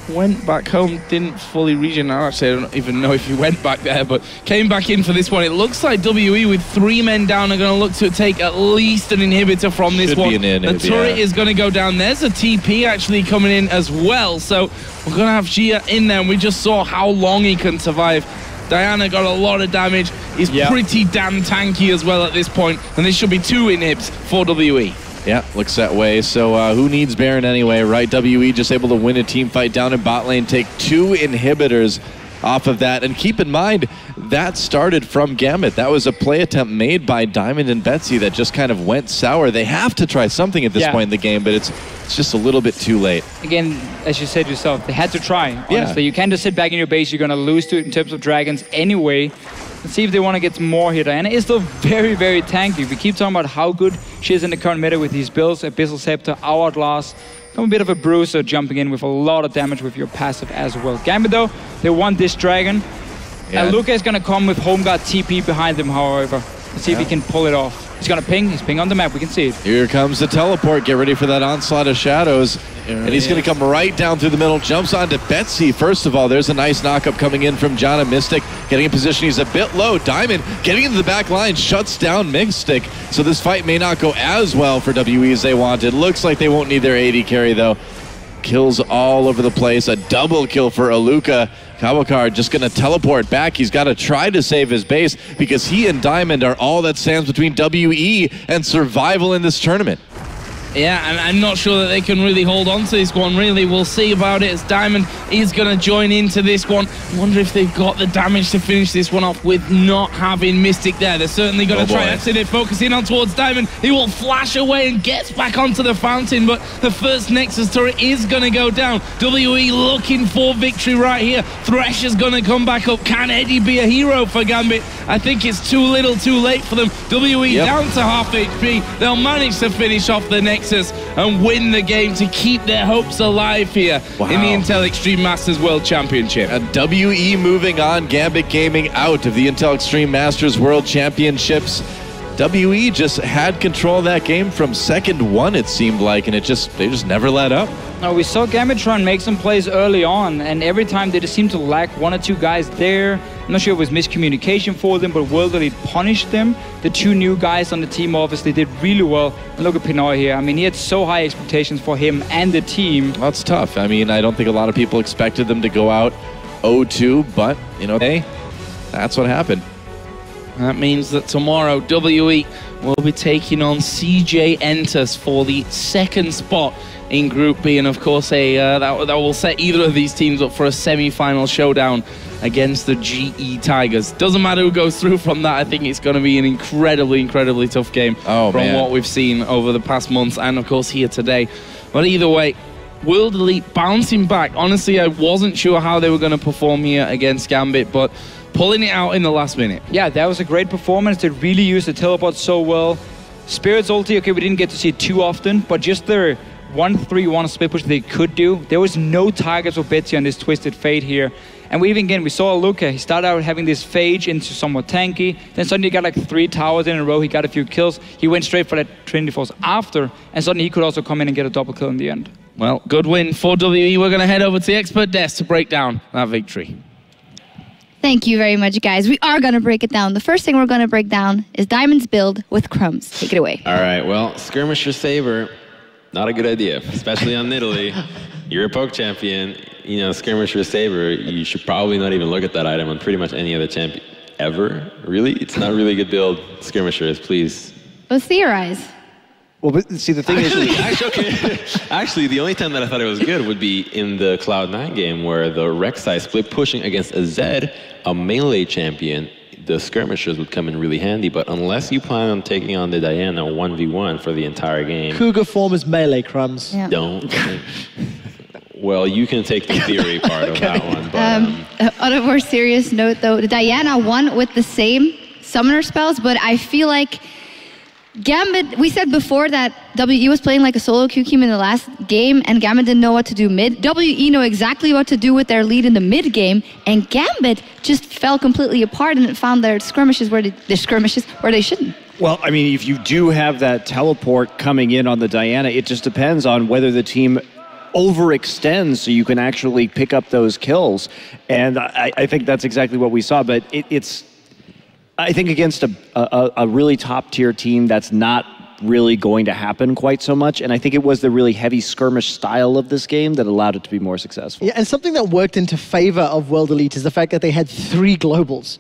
Went back home, didn't fully regen. Actually, I don't even know if he went back there, but came back in for this one. It looks like WE with 3 men down are going to look to take at least an inhibitor from this one. The turret is going to go down. There's a TP actually coming in as well. So we're going to have Xia in there, and we just saw how long he can survive. Diana got a lot of damage. He's pretty damn tanky as well at this point, and this should be 2 inhibs for WE. Yeah, looks that way. So who needs Baron anyway, right? WE just able to win a team fight down in bot lane, take 2 inhibitors. off of that. And keep in mind, that started from Gambit. That was a play attempt made by Diamond and Betsy that just kind of went sour. They have to try something at this point in the game, but it's just a little bit too late. Again, as you said yourself, they had to try, honestly. Yeah. You can't just sit back in your base. You're going to lose to it in terms of dragons anyway. Let's see if they want to get more here. Diana is still very, very tanky. We keep talking about how good she is in the current meta with these builds, Abyssal Scepter, Hourglass. Come a bit of a bruiser jumping in with a lot of damage with your passive as well. Gambit though, they want this dragon. Yeah. And Luca is going to come with Home Guard TP behind them, however. Let's see if he can pull it off. He's going to ping. He's ping on the map. We can see it. Here comes the teleport. Get ready for that onslaught of shadows. And he's going to come right down through the middle. Jumps onto Betsy. First of all, there's a nice knockup coming in from Jana Mystic. Getting in position. He's a bit low. Diamond getting into the back line. Shuts down Mystic. So this fight may not go as well for WE as they wanted. Looks like they won't need their AD carry, though. Kills all over the place. A double kill for Aluka. Kawakar just going to teleport back. He's got to try to save his base because he and Diamond are all that stands between WE and survival in this tournament. Yeah, and I'm not sure that they can really hold on to this one, really. We'll see about it as Diamond is going to join into this one. I wonder if they've got the damage to finish this one off with not having Mystic there. They're certainly going to try. That's it, focusing on towards Diamond. He will flash away and gets back onto the fountain, but the first Nexus turret is going to go down. WE looking for victory right here. Thresh is going to come back up. Can Eddie be a hero for Gambit? I think it's too little too late for them. WE down to half HP. They'll manage to finish off the Nexus and win the game to keep their hopes alive here in the Intel Extreme Masters World Championship. WE moving on, Gambit Gaming out of the Intel Extreme Masters World Championships. WE just had control of that game from second one, it seemed like, and they just never let up. No, we saw Gambit try and make some plays early on, and every time they just seemed to lack one or two guys there. I'm not sure if it was miscommunication for them, but World Elite punished them. The two new guys on the team obviously did really well. And look at Pinoy here. I mean, he had so high expectations for him and the team. Well, that's tough. I mean, I don't think a lot of people expected them to go out 0-2, but, you know, hey, that's what happened. That means that tomorrow WE will be taking on CJ Entus for the second spot in Group B, and of course that will set either of these teams up for a semi-final showdown against the GE Tigers. Doesn't matter who goes through from that. I think it's going to be an incredibly tough game from what we've seen over the past months and of course here today. But either way, World Elite bouncing back. Honestly, I wasn't sure how they were going to perform here against Gambit, but pulling it out in the last minute. Yeah, that was a great performance. They really used the teleport so well. Spirit's ulti, okay, we didn't get to see it too often, but just their 1-3-1 split push they could do. There was no targets for Betsy on this Twisted Fate here. And we saw Luca. He started out having this phage into somewhat tanky. Then suddenly he got like 3 towers in a row. He got a few kills. He went straight for that Trinity Force after. And suddenly he could also come in and get a double kill in the end. Well, good win for WE. We're going to head over to the expert desk to break down that victory. Thank you very much, guys. We are going to break it down. The first thing we're going to break down is Diamond's build with Crumbs. Take it away. All right, well, Skirmisher Saber, not a good idea, especially on Italy. You're a poke champion, you know, Skirmisher Saber, you should probably not even look at that item on pretty much any other champion ever. Really? It's not really a good build, Skirmishers, please. Let's theorize. Well, but see, the thing is... Actually, the only time that I thought it was good would be in the Cloud9 game where the Rek'Sai split pushing against a Zed, a melee champion, the Skirmishers would come in really handy, but unless you plan on taking on the Diana 1v1 for the entire game... Cougar form is melee, Crumbs. Yeah. Don't. Well, you can take the theory part of that one. But, on a more serious note, though, the Diana won with the same summoner spells, but I feel like Gambit, we said before that WE was playing like a solo Q team in the last game, and Gambit didn't know what to do mid. WE know exactly what to do with their lead in the mid game, and Gambit just fell completely apart and found their skirmishes where they shouldn't. Well, I mean, if you do have that teleport coming in on the Diana, it just depends on whether the team overextends so you can actually pick up those kills. And I think that's exactly what we saw, but it's I think against a really top-tier team, that's not really going to happen quite so much. And I think it was the really heavy skirmish style of this game that allowed it to be more successful. Yeah, and something that worked into favor of World Elite is the fact that they had 3 globals.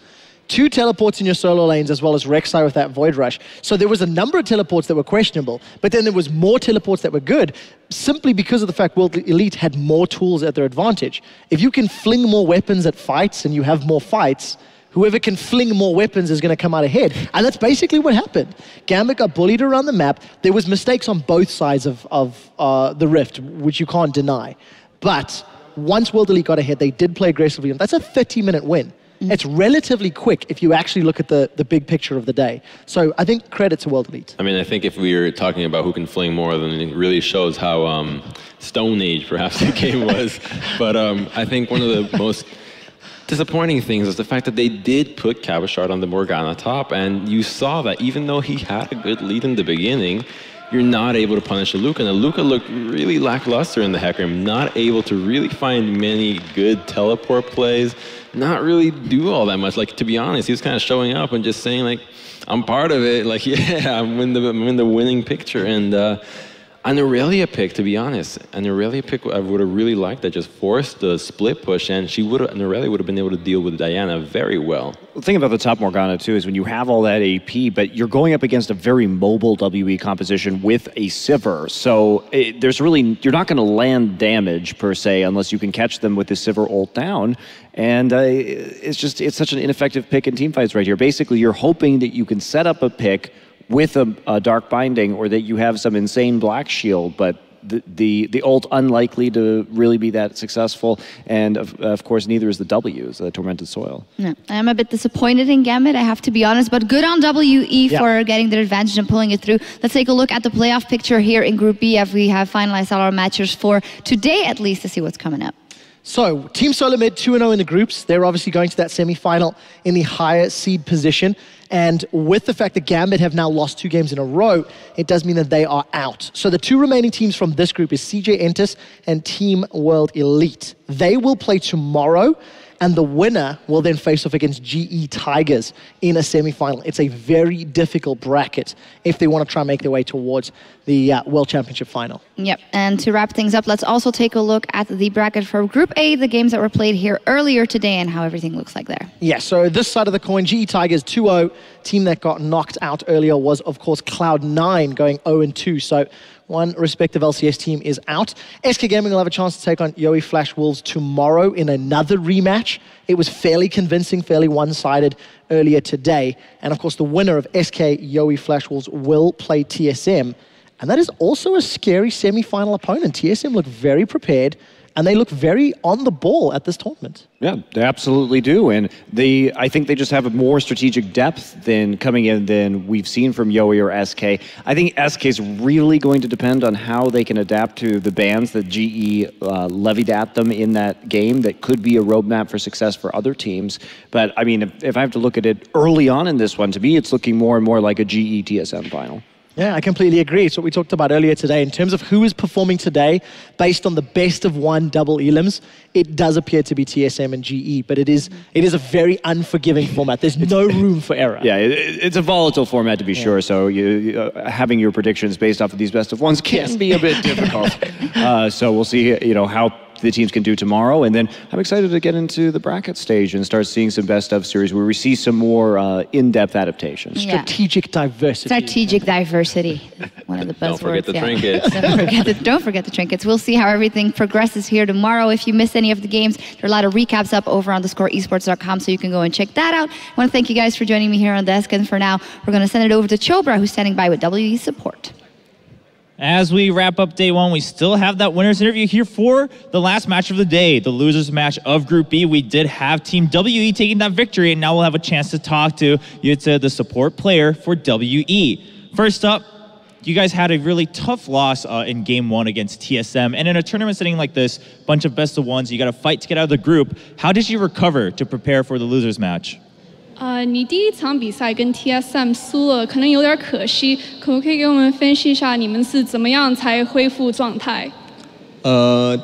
2 teleports in your solo lanes, as well as Rek'Sai with that Void Rush. So there was a number of teleports that were questionable, but then there was more teleports that were good. simply because of the fact World Elite had more tools at their advantage. If you can fling more weapons at fights and you have more fights, whoever can fling more weapons is going to come out ahead. And that's basically what happened. Gambit got bullied around the map. There was mistakes on both sides of the Rift, which you can't deny. But once World Elite got ahead, they did play aggressively. And that's a 30-minute win. It's relatively quick if you actually look at the big picture of the day. So I think credit to World Elite. I mean, I think if we were talking about who can fling more, then it really shows how Stone Age perhaps the game was. But I think one of the most disappointing things is the fact that they did put Katowice on the Morgana top, and you saw that even though he had a good lead in the beginning, you're not able to punish a Luca. And Luca looked really lackluster in the Hecarim, not able to really find many good teleport plays, not really do all that much. Like, to be honest, he was kind of showing up and just saying, like, I'm part of it. Like, yeah, I'm in the winning picture. And an Aurelia pick, to be honest, an Aurelia pick I would have really liked that just forced the split push, and Aurelia would have been able to deal with Diana very well. The thing about the top Morgana, too, is when you have all that AP, but you're going up against a very mobile WE composition with a Sivir. So you're not going to land damage, per se, unless you can catch them with the Sivir ult down. And it's such an ineffective pick in teamfights right here. Basically, you're hoping that you can set up a pick with a Dark Binding, or that you have some insane Black Shield, but the ult unlikely to really be that successful. And of course, neither is the W's, the Tormented Soil. No, I'm a bit disappointed in Gambit, I have to be honest, but good on WE for getting their advantage and pulling it through. Let's take a look at the playoff picture here in Group B, as we have finalized all our matches for today, at least, to see what's coming up. So, Team Solomid 2-0 in the groups. They're obviously going to that semi-final in the higher seed position. And with the fact that Gambit have now lost 2 games in a row, it does mean that they are out. So the 2 remaining teams from this group is CJ Entus and Team World Elite. They will play tomorrow, and the winner will then face off against GE Tigers in a semi-final. It's a very difficult bracket if they want to try and make their way towards the World Championship final. Yep, and to wrap things up, let's also take a look at the bracket for Group A, the games that were played here earlier today and how everything looks like there. Yeah, so this side of the coin, GE Tigers 2-0. Team that got knocked out earlier was, of course, Cloud9 going 0-2. So one respective LCS team is out. SK Gaming will have a chance to take on Yowie Flash Wolves tomorrow in another rematch. It was fairly convincing, fairly one-sided earlier today. And of course, the winner of SK Yowie Flash Wolves will play TSM. And that is also a scary semi-final opponent. TSM look very prepared, and they look very on the ball at this tournament. Yeah, they absolutely do. And I think they just have a more strategic depth than coming in than we've seen from Yowie or SK. I think SK is really going to depend on how they can adapt to the bans that GE levied at them in that game. That could be a roadmap for success for other teams. But I mean, if I have to look at it early on in this one, to me, it's looking more and more like a GE TSM final. Yeah, I completely agree. It's what we talked about earlier today. In terms of who is performing today, based on the best of 1 double elims, it does appear to be TSM and GE, but it is a very unforgiving format. There's no room for error. Yeah, it's a volatile format to be sure, so having your predictions based off of these best of 1s can be a bit difficult. So we'll see how the teams can do tomorrow, and then I'm excited to get into the bracket stage and start seeing some best of series where we see some more in-depth adaptations. Strategic diversity. Strategic diversity, one of the buzzwords. Don't forget the trinkets. Don't forget the trinkets. We'll see how everything progresses here tomorrow. If you missed any of the games, there are a lot of recaps up over on thescoreesports.com, so you can go and check that out. I want to thank you guys for joining me here on the desk, and for now, we're going to send it over to Chobra, who's standing by with WE support. As we wrap up day 1, we still have that winner's interview here for the last match of the day, the losers match of Group B. We did have Team WE taking that victory, and now we'll have a chance to talk to Yutze, the support player for WE. First up, you guys had a really tough loss in Game 1 against TSM, and in a tournament setting like this, bunch of best of 1s, you got to fight to get out of the group. How did you recover to prepare for the losers match? 你第一场比赛跟 TSM 输了，可能有点可惜，可不可以给我们分析一下你们是怎么样才恢复状态？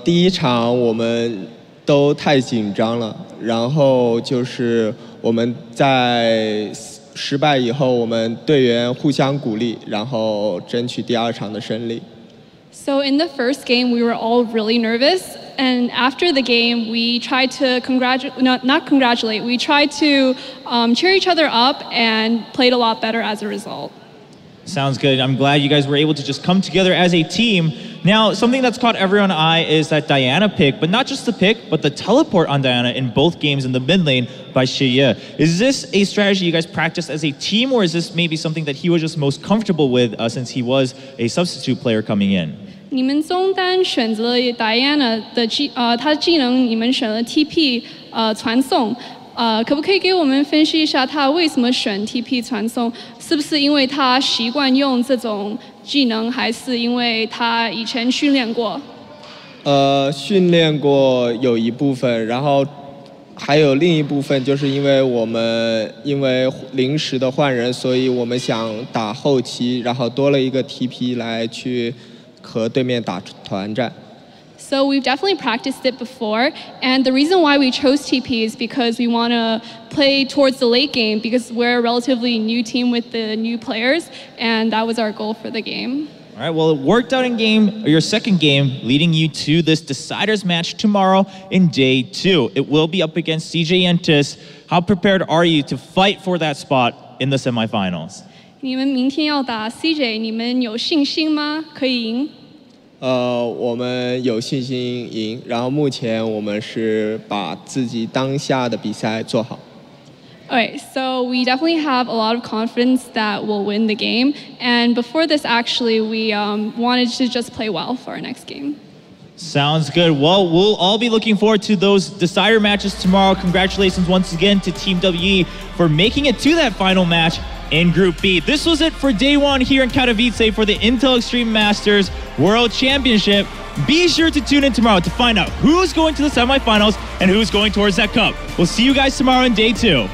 第一场我们都太紧张了，然后就是我们在失败以后，我们队员互相鼓励，然后争取第2场的胜利。So in the first game, we were all really nervous, and after the game, we tried to not congratulate. We tried to cheer each other up and played a lot better as a result. Sounds good. I'm glad you guys were able to just come together as a team. Now, something that's caught everyone's eye is that Diana pick, but not just the pick, but the teleport on Diana in both games in the mid lane by Shiye. Is this a strategy you guys practiced as a team, or is this maybe something that he was just most comfortable with since he was a substitute player coming in? 你们中单选择了 Diana 的她的技能，你们选了 TP 传送，可不可以给我们分析一下她为什么选 TP 传送？是不是因为她习惯用这种技能，还是因为她以前训练过？训练过有一部分，然后还有另一部分就是因为我们临时的换人，所以我们想打后期，然后多了一个 TP 来去和对面打团战。So we've definitely practiced it before, and the reason why we chose TP is because we want to play towards the late game because we're a relatively new team with the new players, and that was our goal for the game. All right, well, it worked out in your second game, leading you to this deciders match tomorrow in day 2. It will be up against CJ Entis. How prepared are you to fight for that spot in the semifinals? 你们明天要打 CJ， 你们有信心吗？可以赢？我们有信心赢，然后目前我们是把自己当下的比赛做好。Alright, so we definitely have a lot of confidence that we'll win the game. And before this, actually, we wanted to just play well for our next game. Sounds good. Well, we'll all be looking forward to those decider matches tomorrow. Congratulations once again to Team WE for making it to that final match in Group B. This was it for day 1 here in Katowice for the Intel Extreme Masters World Championship. Be sure to tune in tomorrow to find out who's going to the semifinals and who's going towards that cup. We'll see you guys tomorrow in day 2.